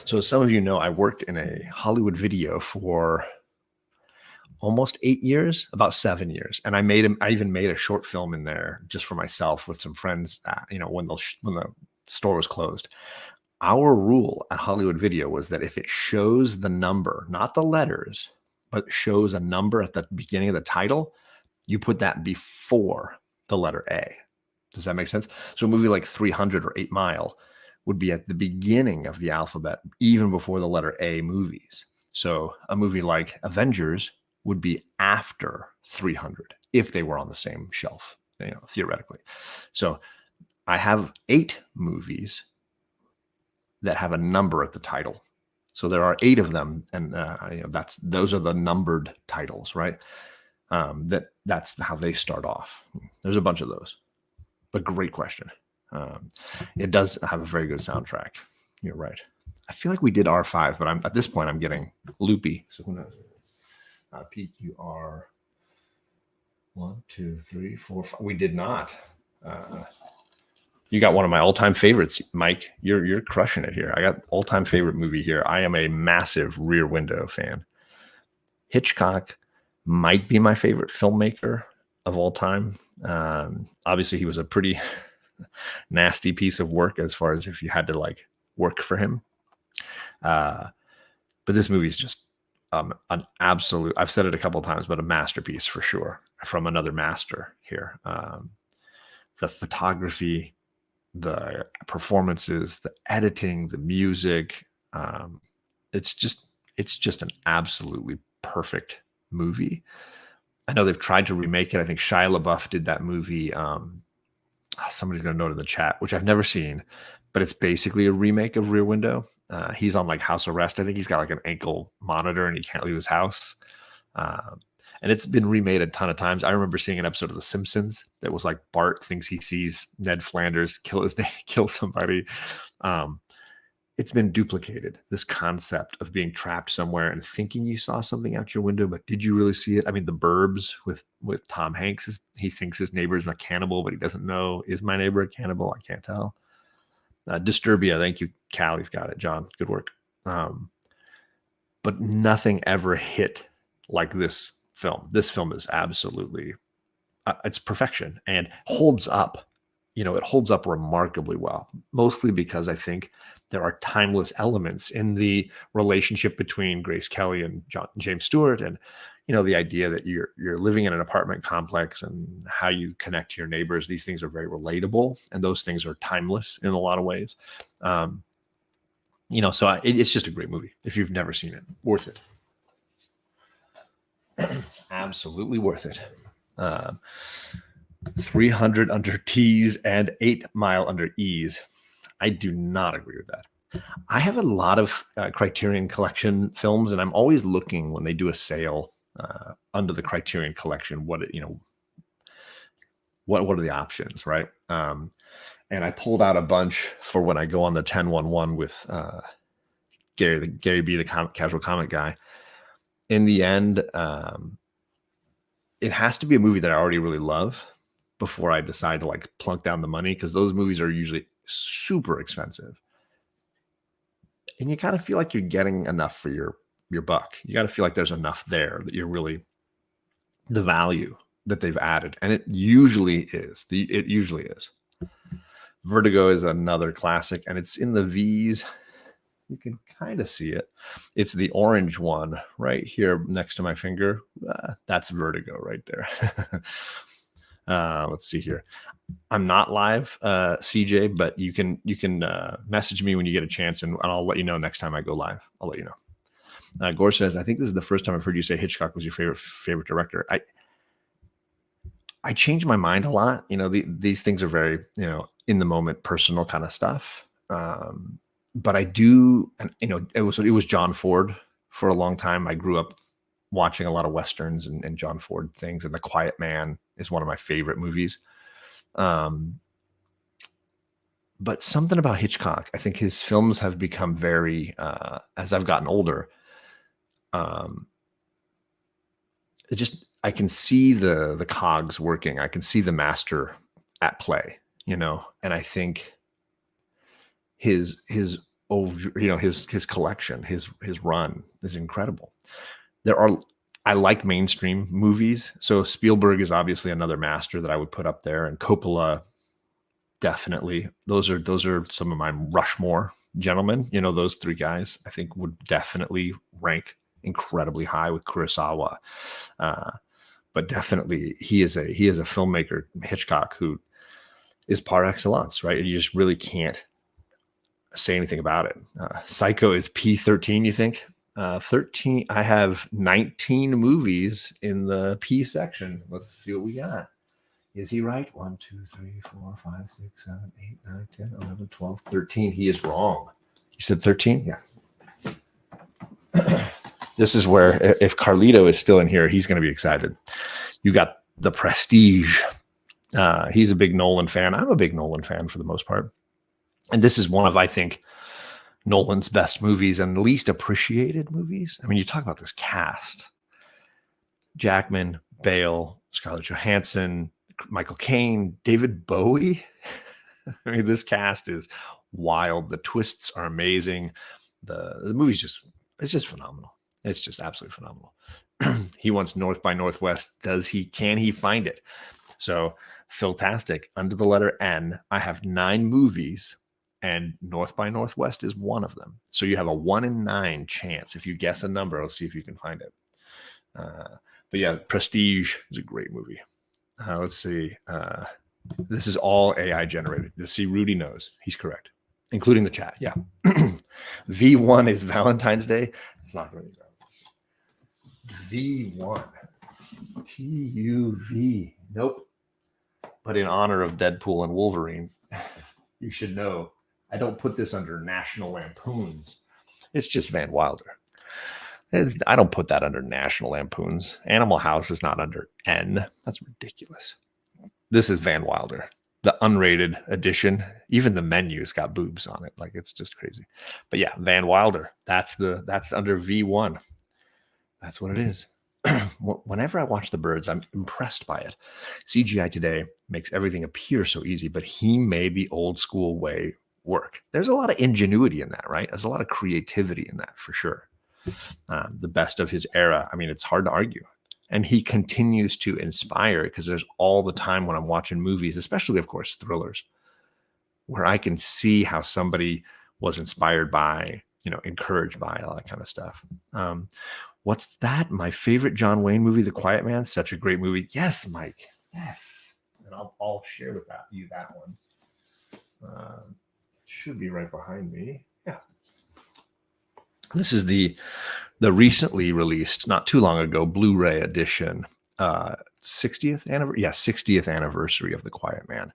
So as some of you know, I worked in a Hollywood video for almost 8 years, about 7 years. And I even made a short film in there just for myself with some friends, when the store was closed. Our rule at Hollywood Video was that if it shows the number, not the letters, but shows a number at the beginning of the title, you put that before the letter A. Does that make sense? So a movie like 300 or 8 Mile would be at the beginning of the alphabet, even before the letter A movies. So a movie like Avengers would be after 300 if they were on the same shelf, theoretically. So I have 8 movies that have a number at the title. So there are 8 of them, and those are the numbered titles, right? That's how they start off. There's a bunch of those, but great question. It does have a very good soundtrack. You're right. I feel like we did R5, but at this point I'm getting loopy. So who knows? PQR 1, 2, 3, 4, 5. We did not. You got one of my all-time favorites, Mike. You're crushing it here. I got all-time favorite movie here. I am a massive Rear Window fan. Hitchcock might be my favorite filmmaker of all time. Obviously, he was a pretty nasty piece of work as far as if you had to work for him. But this movie is just an absolute, I've said it a couple of times, but a masterpiece for sure from another master here. The photography, the performances, the editing, the music. It's just an absolutely perfect movie. I know they've tried to remake it. I think Shia LaBeouf did that movie. Somebody's going to note in the chat, which I've never seen, but it's basically a remake of Rear Window. He's on house arrest. I think he's got an ankle monitor and he can't leave his house. And it's been remade a ton of times. I remember seeing an episode of The Simpsons that was Bart thinks he sees Ned Flanders kill somebody. It's been duplicated, this concept of being trapped somewhere and thinking you saw something out your window, but did you really see it? I mean, The Burbs with Tom Hanks, he thinks his neighbor's a cannibal, but he doesn't know, is my neighbor a cannibal? I can't tell. Disturbia, thank you. Callie's got it, John. Good work. But nothing ever hit like this film. This film is absolutely, it's perfection and holds up it holds up remarkably well, mostly because I think there are timeless elements in the relationship between Grace Kelly and James Stewart, and the idea that you're living in an apartment complex and how you connect to your neighbors. These things are very relatable, and those things are timeless in a lot of ways. So it's just a great movie. If you've never seen it, worth it. Absolutely worth it. 300 under T's and 8 Mile under E's. I do not agree with that. I have a lot of Criterion Collection films, and I'm always looking when they do a sale under the Criterion Collection. What are the options, right? And I pulled out a bunch for when I go on the 10-1-1 with Gary B, the casual comic guy. In the end, it has to be a movie that I already really love before I decide to like plunk down the money, because those movies are usually super expensive. And you gotta feel like you're getting enough for your buck. You gotta feel like there's enough there that you're really the value that they've added. And it usually is. It usually is. Vertigo is another classic, and it's in the V's. You can kind of see it. It's the orange one right here next to my finger. That's Vertigo right there. Let's see here. I'm not live, CJ, but you can message me when you get a chance, and I'll let you know next time I go live. I'll let you know. Gore says, I think this is the first time I've heard you say Hitchcock was your favorite director. I change my mind a lot. These things are very, in the moment, personal kind of stuff. But I do, and it was John Ford for a long time. I grew up watching a lot of Westerns and John Ford things, and The Quiet Man is one of my favorite movies. But something about Hitchcock, I think his films have become very, as I've gotten older, I can see the cogs working. I can see the master at play, and I think his collection, his run is incredible. I like mainstream movies. So Spielberg is obviously another master that I would put up there, and Coppola, definitely. Those are some of my Rushmore gentlemen. Those three guys I think would definitely rank incredibly high with Kurosawa. But definitely he is a filmmaker, Hitchcock, who is par excellence, right? You just really can't say anything about it. Psycho is P13, you think? 13. I have 19 movies in the P section. Let's see what we got. Is he right? 1, 2, 3, 4, 5, 6, 7, 8, 9, 10, 11, 12, 13. He is wrong. He said 13? Yeah. This is where, if Carlito is still in here, he's going to be excited. You got The Prestige. He's a big Nolan fan. I'm a big Nolan fan for the most part. And this is one of, I think, Nolan's best movies and least appreciated movies. I mean, you talk about this cast. Jackman, Bale, Scarlett Johansson, Michael Caine, David Bowie. I mean, this cast is wild. The twists are amazing. The movie's it's just phenomenal. It's just absolutely phenomenal. He wants North by Northwest. Can he find it? So, Philtastic, under the letter N, I have 9 movies, and North by Northwest is one of them. So you have a 1 in 9 chance. If you guess a number, I'll see if you can find it. But yeah, Prestige is a great movie. Let's see. This is all AI generated. You see, Rudy knows. He's correct, including the chat. Yeah. V1 is Valentine's Day. It's not going to be V1. TUV. Nope. But in honor of Deadpool and Wolverine, you should know I don't put this under National Lampoons. It's just Van Wilder. I don't put that under National Lampoons. Animal House is not under N. That's ridiculous. This is Van Wilder, the unrated edition. Even the menu's got boobs on it. Like, it's just crazy. But yeah, Van Wilder. That's under V1. That's what it is. Whenever I watch The Birds, I'm impressed by it. CGI today makes everything appear so easy, but he made the old school way work. There's a lot of ingenuity in that, right? There's a lot of creativity in that, for sure. The best of his era. I mean, it's hard to argue. And he continues to inspire, because there's all the time when I'm watching movies, especially, of course, thrillers, where I can see how somebody was inspired by, encouraged by all that kind of stuff. What's that? My favorite John Wayne movie, The Quiet Man. Such a great movie. Yes, Mike. Yes. And I'll share with you that one. Should be right behind me. Yeah. This is the recently released, not too long ago, Blu-ray edition, 60th anniversary. Yeah, 60th anniversary of The Quiet Man.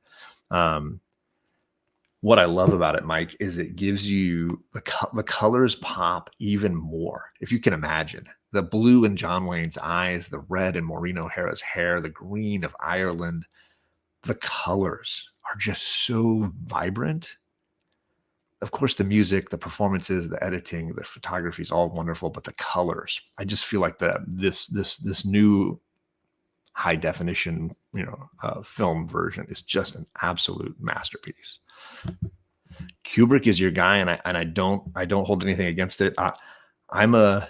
What I love about it, Mike, is it gives you the colors pop even more. If you can imagine the blue in John Wayne's eyes, the red in Maureen O'Hara's hair, the green of Ireland, the colors are just so vibrant. Of course, the music, the performances, the editing, the photography is all wonderful, but the colors, I just feel like this new high definition, film version is just an absolute masterpiece. Kubrick is your guy, and I don't hold anything against it. I'm a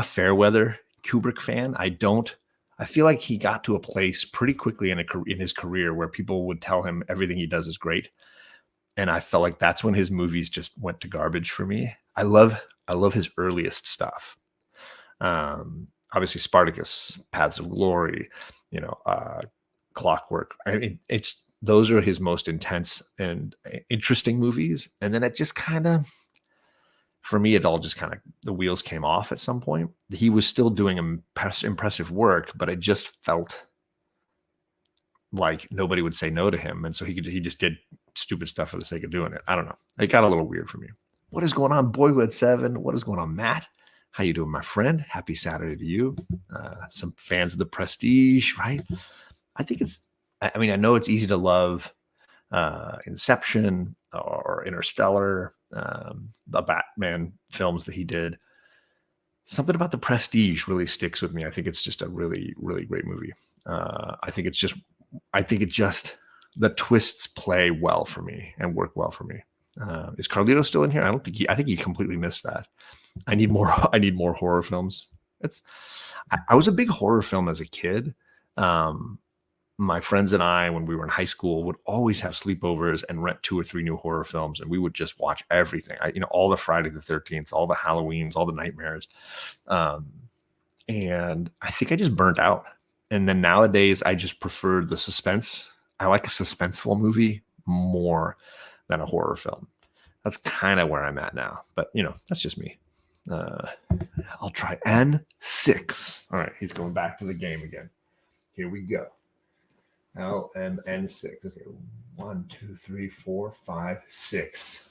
fair weather Kubrick fan. I feel like he got to a place pretty quickly in his career where people would tell him everything he does is great. And I felt like that's when his movies just went to garbage for me. I love his earliest stuff. Obviously Spartacus, Paths of Glory, Clockwork. I mean, those are his most intense and interesting movies. And then it just kind of, for me, it all just kind of, the wheels came off at some point. He was still doing impressive work, but it just felt like nobody would say no to him. And so he just did stupid stuff for the sake of doing it. I don't know. It got a little weird for me. What is going on, Boyhood 7? What is going on, Matt? How you doing, my friend? Happy Saturday to you. Some fans of The Prestige, right? I know it's easy to love Inception or Interstellar, the Batman films that he did. Something about The Prestige really sticks with me. I think it's just a really, really great movie. I think it just the twists play well for me and work well for me. Is Carlito still in here? I think he completely missed that. I need more horror films. I was a big horror film as a kid. My friends and I, when we were in high school, would always have sleepovers and rent 2 or 3 new horror films, and we would just watch everything. All the Friday the 13th, all the Halloweens, all the nightmares. And I think I just burnt out. And then nowadays, I just prefer the suspense. I like a suspenseful movie more than a horror film. That's kind of where I'm at now. But, that's just me. I'll try N6. All right, he's going back to the game again. Here we go. LMN6. Okay, 1, 2, 3, 4, 5, 6.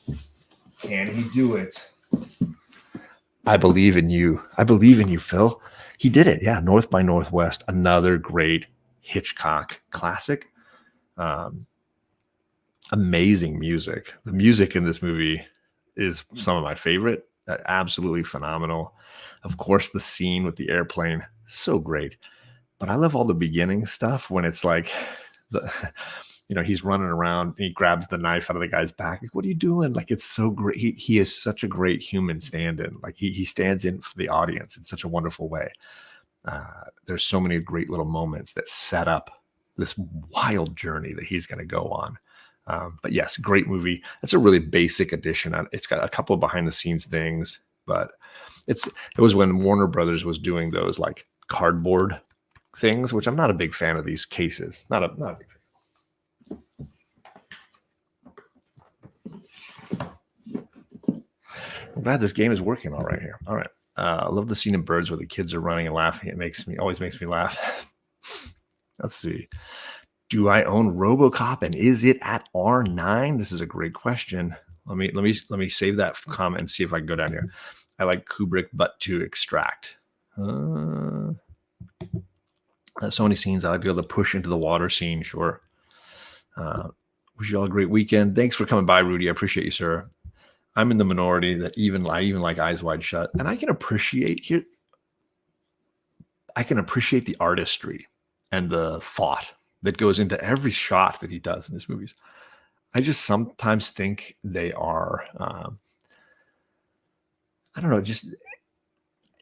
Can he do it? I believe in you. I believe in you, Phil. He did it. Yeah, North by Northwest, another great Hitchcock classic. Amazing music. The music in this movie is some of my favorite. Absolutely phenomenal. Of course, the scene with the airplane, so great. But I love all the beginning stuff when it's like, he's running around, and he grabs the knife out of the guy's back. Like, what are you doing? Like, it's so great. He is such a great human stand-in. Like, he stands in for the audience in such a wonderful way. There's so many great little moments that set up this wild journey that he's going to go on. But yes, great movie. It's a really basic edition. It's got a couple of behind the scenes things, but it was when Warner Brothers was doing those like cardboard things, which I'm not a big fan of these cases. Not a big fan. I'm glad this game is working all right here. All right. I love the scene in Birds where the kids are running and laughing. It always makes me laugh. Let's see. Do I own RoboCop, and is it at R9? This is a great question. Let me save that comment and see if I can go down here. I like Kubrick, but to extract. So many scenes. I like to be able to push into the water scene. Sure. Wish you all a great weekend. Thanks for coming by, Rudy. I appreciate you, sir. I'm in the minority that I even like Eyes Wide Shut, and I can appreciate the artistry and the thought that goes into every shot that he does in his movies. I just sometimes think they are, I don't know,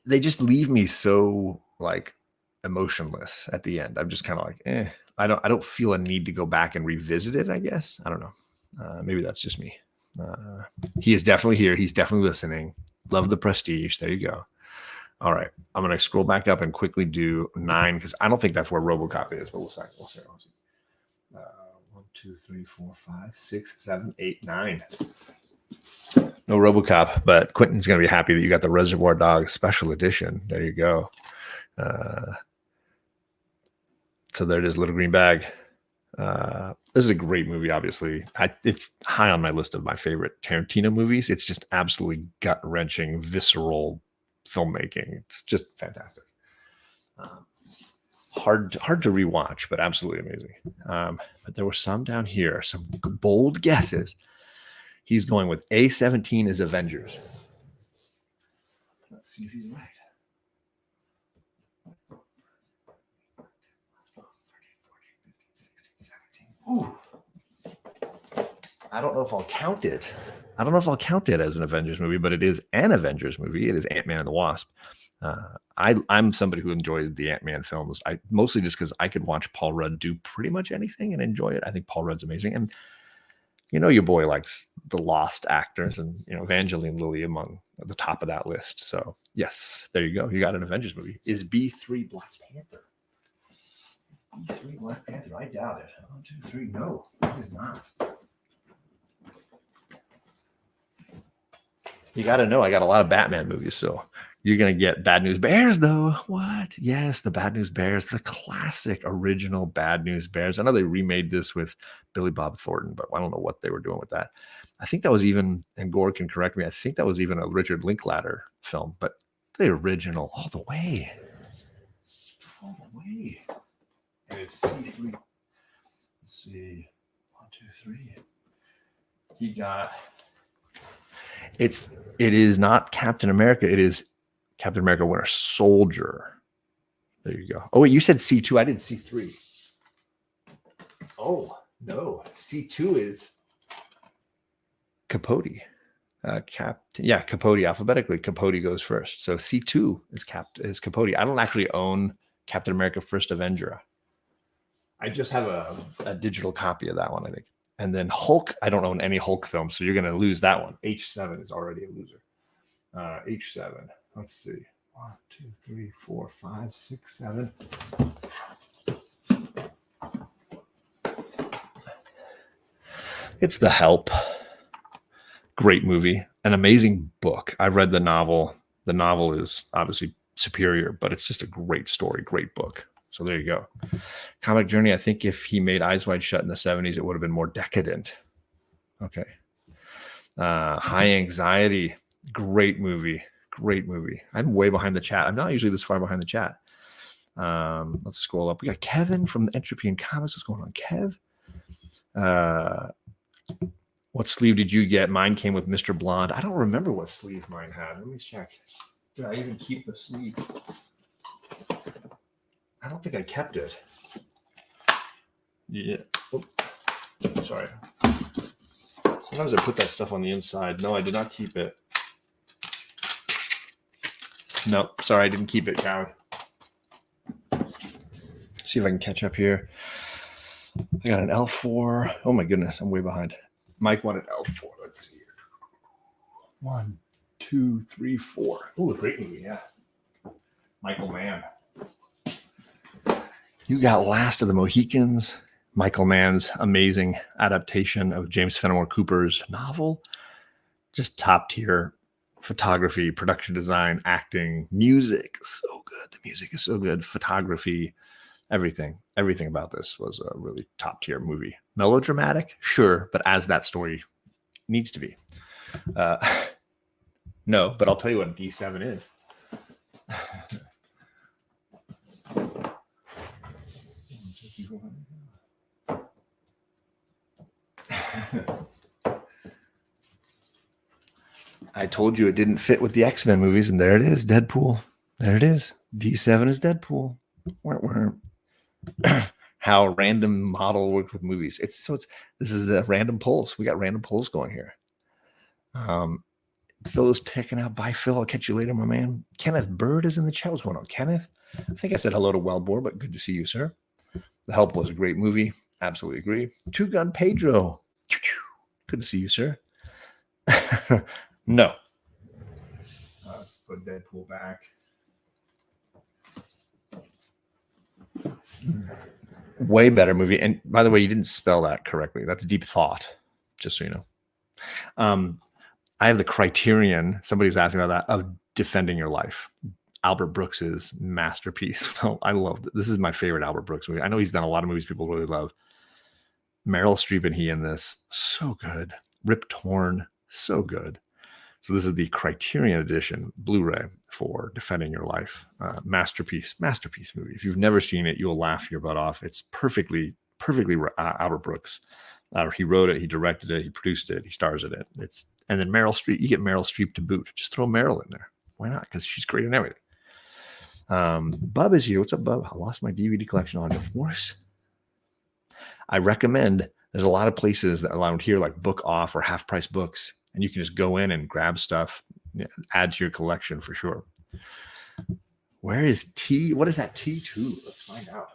they just leave me so like emotionless at the end. I'm just kind of like, I don't feel a need to go back and revisit it, I guess. I don't know. Maybe that's just me. He is definitely here. He's definitely listening. Love the prestige. There you go. All right. I'm going to scroll back up and quickly do 9 because I don't think that's where RoboCop is, but we'll see. 1, 2, 3, 4, 5, 6, 7, 8, 9. No RoboCop, but Quentin's going to be happy that you got the Reservoir Dogs special edition. There you go. So there it is, Little Green Bag. This is a great movie, obviously. It's high on my list of my favorite Tarantino movies. It's just absolutely gut-wrenching, visceral filmmaking. It's just fantastic. Hard to rewatch, but absolutely amazing. But there were some down here, some bold guesses. He's going with A17 is Avengers. Let's see if he's right. Ooh. I don't know if I'll count it. As an Avengers movie, but it is an Avengers movie. It is Ant-Man and the Wasp. I'm somebody who enjoys the Ant-Man films. I mostly just because I could watch Paul Rudd do pretty much anything and enjoy it. I think Paul Rudd's amazing, and your boy likes the Lost actors, and Evangeline Lilly among the top of that list. So yes, there you go. You got an Avengers movie. Is B3 Black Panther? B3 Black Panther? I doubt it. 1, 2, 3. No, it is not. You got to know I got a lot of Batman movies, so you're going to get Bad News Bears, though. What? Yes, the Bad News Bears, the classic original Bad News Bears. I know they remade this with Billy Bob Thornton, but I don't know what they were doing with that. I think that was even, and Gore can correct me, I think that was even a Richard Linklater film, but the original all the way. All the way. And it's C3. Let's see. 1, 2, 3. He got... It is not Captain America. It is Captain America Winter Soldier. There you go. Oh, wait, you said C2. I did C3. Oh, no. C2 is Capote. Capote alphabetically. Capote goes first. So C2 is Capote. I don't actually own Captain America First Avenger. I just have a digital copy of that one, I think. And then Hulk, I don't own any Hulk films, so you're going to lose that one. H7 is already a loser. H7. Let's see. 1, 2, 3, 4, 5, 6, 7. It's The Help. Great movie. An amazing book. I read the novel. The novel is obviously superior, but it's just a great story, great book. So there you go. Comic Journey, I think if he made Eyes Wide Shut in the 70s, it would have been more decadent. Okay. High Anxiety, great movie. I'm way behind the chat. I'm not usually this far behind the chat. Let's scroll up. We got Kevin from the Entropy and Comics. What's going on, Kev? What sleeve did you get? Mine came with Mr. Blonde. I don't remember what sleeve mine had. Let me check. Did I even keep the sleeve? I don't think I kept it. Yeah. Oh, sorry. Sometimes I put that stuff on the inside. No, I did not keep it. No, sorry, I didn't keep it, coward. See if I can catch up here. I got an L4. Oh my goodness, I'm way behind. Mike wanted L4. Let's see. 1, 2, 3, 4. Oh, a great movie, yeah. Michael Mann. You got Last of the Mohicans, Michael Mann's amazing adaptation of James Fenimore Cooper's novel. Just top tier photography, production design, acting, music. So good. The music is so good. Photography, everything about this was a really top tier movie. Melodramatic, sure, but as that story needs to be. No, but I'll tell you what D7 is. I told you it didn't fit with the X-Men movies, and there it is, Deadpool. There it is. D7 is Deadpool. How random model works with movies. This is the random polls. We got random polls going here. Phil is checking out. Bye, Phil. I'll catch you later, my man. Kenneth Bird is in the chat. What's going on, Kenneth? I think I said hello to Wellbore, but good to see you, sir. The Help was a great movie. Absolutely agree. Two Gun Pedro. Good to see you, sir. No. Let's put Deadpool back. Way better movie. And by the way, you didn't spell that correctly. That's Deep Thought, just so you know. I have the Criterion. Somebody was asking about that, of Defending Your Life. Albert Brooks's masterpiece. I love it. This is my favorite Albert Brooks movie. I know he's done a lot of movies people really love. Meryl Streep and he in this, so good. Rip Torn, so good. So this is the Criterion edition Blu-ray for Defending Your Life. Masterpiece movie. If you've never seen it, you'll laugh your butt off. It's perfectly Albert Brooks. He wrote it, he directed it, he produced it, he stars in it. And then Meryl Streep. You get Meryl Streep to boot. Just throw Meryl in there. Why not? Because she's great in everything. Bub is here. What's up, Bub? I lost my DVD collection on divorce. I recommend. There's a lot of places that around here, like Book Off or Half Price Books, and you can just go in and grab stuff, add to your collection for sure. Where is T? What is that T2? Let's find out.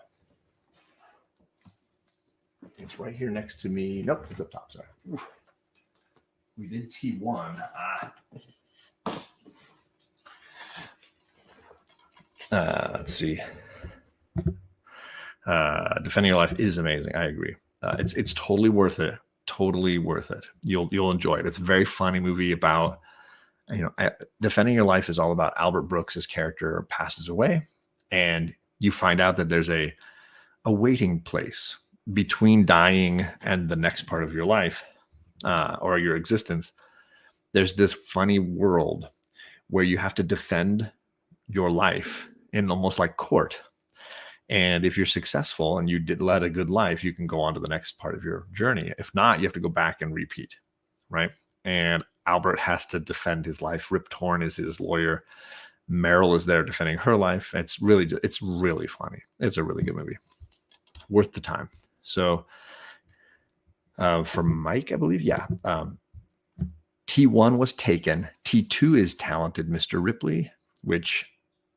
It's right here next to me. Nope, it's up top. Sorry. Oof. We did T1. Let's see. Defending Your Life is amazing. I agree. It's totally worth it. Totally worth it. You'll enjoy it. It's a very funny movie about, Defending Your Life is all about Albert Brooks' character passes away, and you find out that there's a waiting place between dying and the next part of your life, or your existence. There's this funny world where you have to defend your life in almost like court. And if you're successful and you did lead a good life, you can go on to the next part of your journey. If not, you have to go back and repeat, right? And Albert has to defend his life. Rip Torn is his lawyer. Meryl is there defending her life. It's really funny. It's a really good movie. Worth the time. So for Mike, I believe, yeah. T1 was taken. T2 is Talented Mr. Ripley, which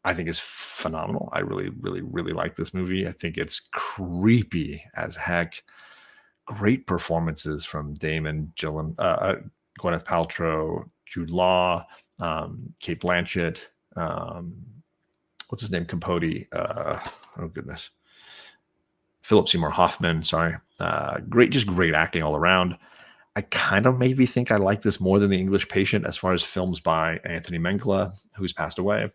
I think is phenomenal. I really, really, really like this movie. I think it's creepy as heck. Great performances from Damon, Gwyneth Paltrow, Jude Law, Cate Blanchett, what's his name? Capote. Oh goodness. Philip Seymour Hoffman. Sorry. Just great acting all around. I kind of maybe think I like this more than The English Patient as far as films by Anthony Minghella, who's passed away.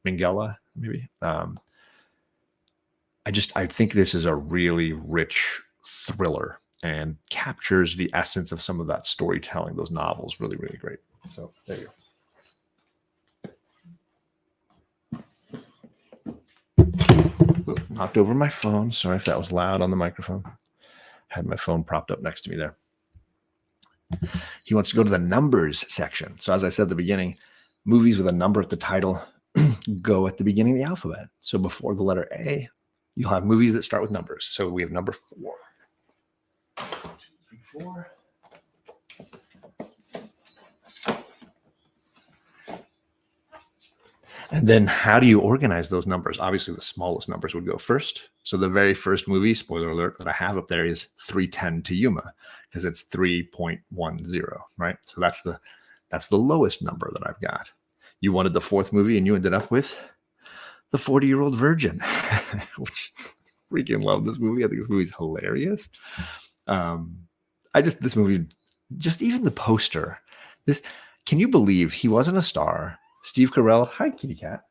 Minghella, maybe. I think this is a really rich thriller and captures the essence of some of that storytelling, those novels, really, really great. So there you go. Knocked over my phone. Sorry if that was loud on the microphone. Had my phone propped up next to me there. He wants to go to the numbers section. So as I said at the beginning, movies with a number at the title go at the beginning of the alphabet. So before the letter A, you'll have movies that start with numbers. So we have number 4. 1, 2, 3, 4. And then how do you organize those numbers? Obviously, the smallest numbers would go first. So the very first movie, spoiler alert, that I have up there is 310 to Yuma, because it's 3.10, right? So that's the lowest number that I've got. You wanted the 4th movie, and you ended up with The 40-Year-Old Virgin, which freaking love this movie. I think this movie's hilarious. This movie, just even the poster. Can you believe he wasn't a star? Steve Carell, hi kitty cat.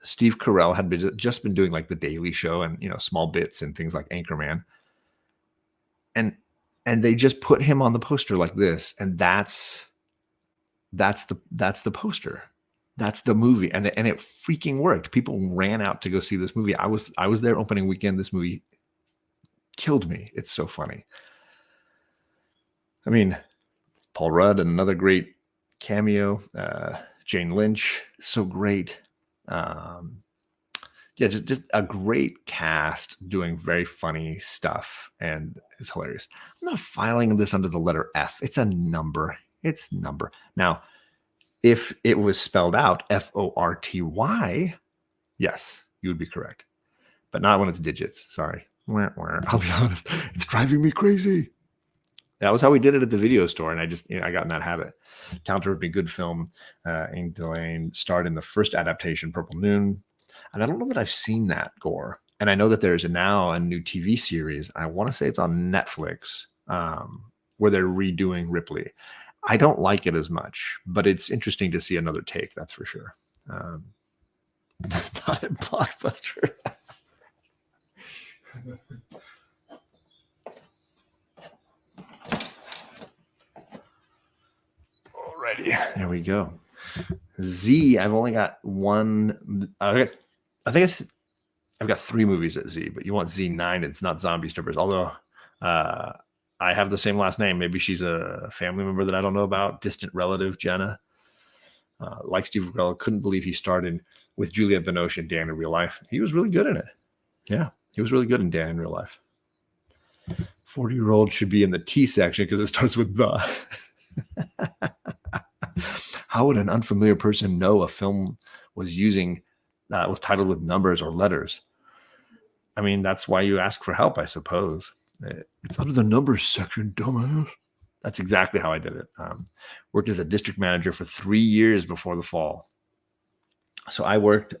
Steve Carell had just been doing like The Daily Show and small bits and things like Anchorman, and they just put him on the poster like this, and that's the poster, that's the movie, and it freaking worked. People ran out to go see this movie. I was there opening weekend. This movie killed me. It's so funny. I mean, Paul Rudd, another great cameo. Jane Lynch, so great. Just a great cast doing very funny stuff, and it's hilarious. I'm not filing this under the letter F. It's a number. It's number. Now, if it was spelled out Forty, yes, You would be correct. But not when it's digits. Sorry. I'll be honest. It's driving me crazy. That was how we did it at the video store. And I got in that habit. Counter would be a good film. Ink Delane starred in the first adaptation, Purple Noon. And I don't know that I've seen that, Gore. And I know that there's now a new TV series. I want to say it's on Netflix, where they're redoing Ripley. I don't like it as much, but it's interesting to see another take. That's for sure. Not a Blockbuster. Alrighty, there we go. Z, I've only got one. I've got 3 movies at Z, but you want Z9. It's not Zombie Strippers. Although I have the same last name. Maybe she's a family member that I don't know about. Distant relative, Jenna. Like Steve Carell, couldn't believe he started with Juliette Binoche and Dan in Real Life. He was really good in it. Yeah, he was really good in Dan in Real Life. 40-year-old should be in the T section because it starts with the. How would an unfamiliar person know a film was titled with numbers or letters? I mean, that's why you ask for help, I suppose. It's under the numbers section, dumbass. That's exactly how I did it. Worked as a district manager for 3 years before the fall. So I worked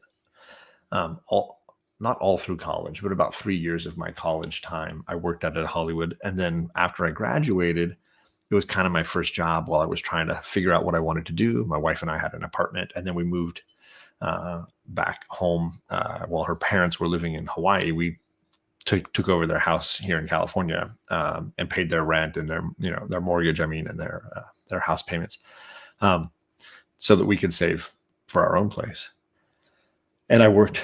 not all through college, but about 3 years of my college time. I worked at Hollywood. And then after I graduated, it was kind of my first job while I was trying to figure out what I wanted to do. My wife and I had an apartment, and then we moved back home while her parents were living in Hawaii. We took over their house here in California and paid their rent and their mortgage. And their house payments, so that we could save for our own place. And I worked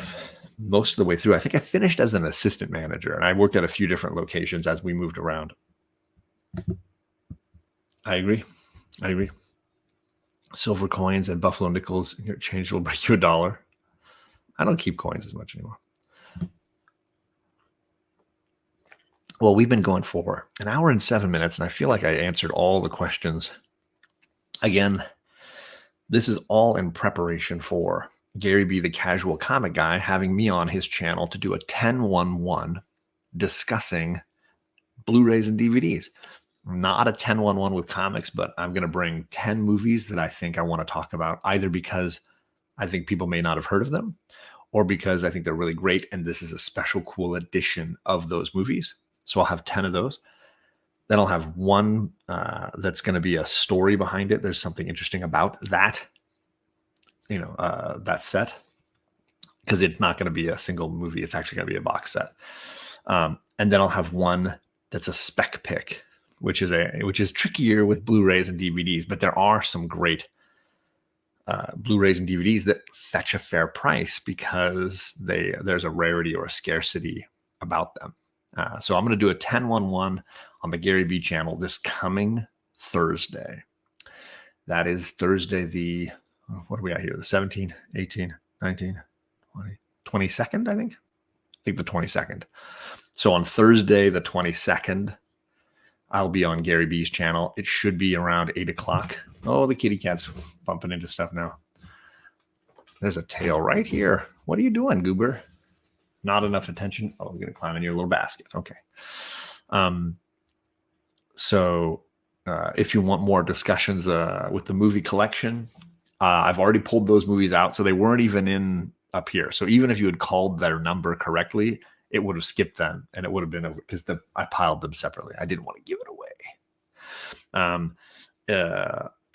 most of the way through. I think I finished as an assistant manager, and I worked at a few different locations as we moved around. I agree. Silver coins and buffalo nickels in your change will break you $1. I don't keep coins as much anymore. Well, we've been going for an hour and 7 minutes, and I feel like I answered all the questions. Again, this is all in preparation for Gary B, the Casual Comic Guy, having me on his channel to do a 10-1-1 discussing Blu-rays and DVDs. Not a 10-1-1 with comics, but I'm going to bring 10 movies that I think I want to talk about, either because I think people may not have heard of them, or because I think they're really great, and this is a special cool edition of those movies. So I'll have 10 of those. Then I'll have one that's going to be a story behind it. There's something interesting about that, that set, because it's not going to be a single movie. It's actually going to be a box set. And then I'll have one that's a spec pick, which is trickier with Blu-rays and DVDs, but there are some great Blu-rays and DVDs that fetch a fair price because there's a rarity or a scarcity about them. So I'm going to do a 10-1-1 on the Gary B channel this coming Thursday. That is Thursday what are we at here? The 17th, 18th, 19th, 20, 22nd, I think. I think the 22nd. So on Thursday, the 22nd, I'll be on Gary B's channel. It should be around 8 o'clock. Oh, the kitty cat's bumping into stuff now. There's a tail right here. What are you doing, Goober? Not enough attention. Oh, I'm going to climb in your little basket. Okay. So if you want more discussions with the movie collection, I've already pulled those movies out. So they weren't even in up here. So even if you had called their number correctly, it would have skipped them, and it would have been because I piled them separately. I didn't want to give it away.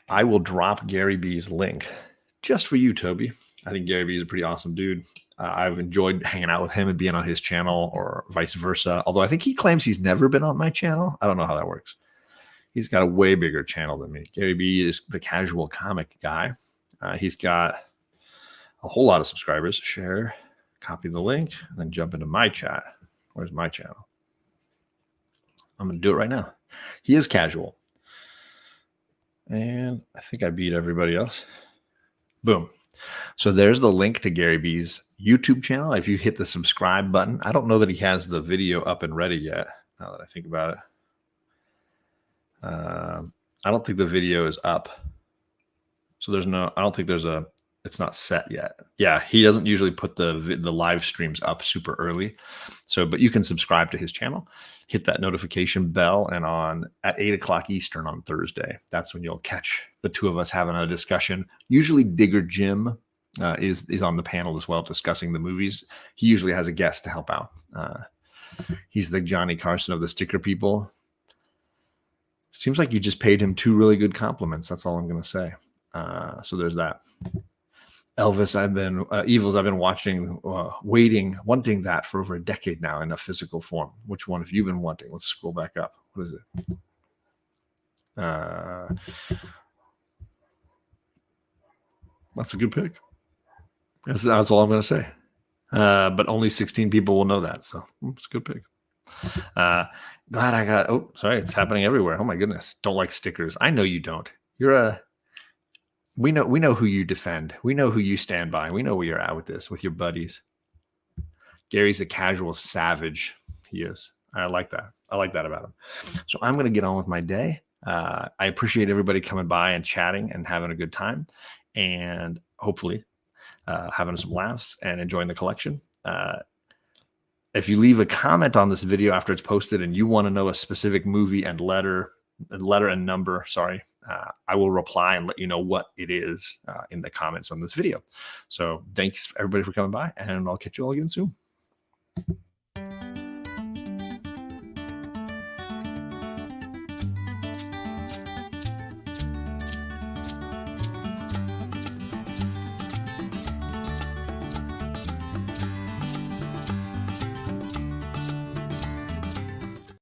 I will drop Gary B's link just for you, Toby. I think Gary B is a pretty awesome dude. I've enjoyed hanging out with him and being on his channel, or vice versa. Although I think he claims he's never been on my channel. I don't know how that works. He's got a way bigger channel than me. Gary B is the Casual Comic Guy. He's got a whole lot of subscribers. Share, copy the link, and then jump into my chat. Where's my channel? I'm going to do it right now. He is casual. And I think I beat everybody else. Boom. So there's the link to Gary B's YouTube channel. If you hit the subscribe button, I don't know that he has the video up and ready yet, now that I think about it. I don't think the video is up. So I don't think there's a It's not set yet. Yeah, he doesn't usually put the live streams up super early. So, but you can subscribe to his channel, hit that notification bell, and on at 8 o'clock Eastern on Thursday, that's when you'll catch the two of us having a discussion. Usually, Digger Jim is on the panel as well, discussing the movies. He usually has a guest to help out. He's the Johnny Carson of the sticker people. Seems like you just paid him 2 really good compliments. That's all I'm going to say. So there's that. Elvis, Evils, I've been watching, wanting that for over a decade now in a physical form. Which one have you been wanting? Let's scroll back up. What is it? That's a good pick. That's all I'm going to say. But only 16 people will know that. So it's a good pick. Glad I got, oh, sorry. It's happening everywhere. Oh my goodness. Don't like stickers. I know you don't. We know who you defend. We know who you stand by. We know where you're at with this, with your buddies. Gary's a casual savage. He is. I like that. I like that about him. So I'm going to get on with my day. I appreciate everybody coming by and chatting and having a good time, and hopefully having some laughs and enjoying the collection. If you leave a comment on this video after it's posted and you want to know a specific movie and letter and number, I will reply and let you know what it is in the comments on this video. So thanks everybody for coming by, and I'll catch you all again soon.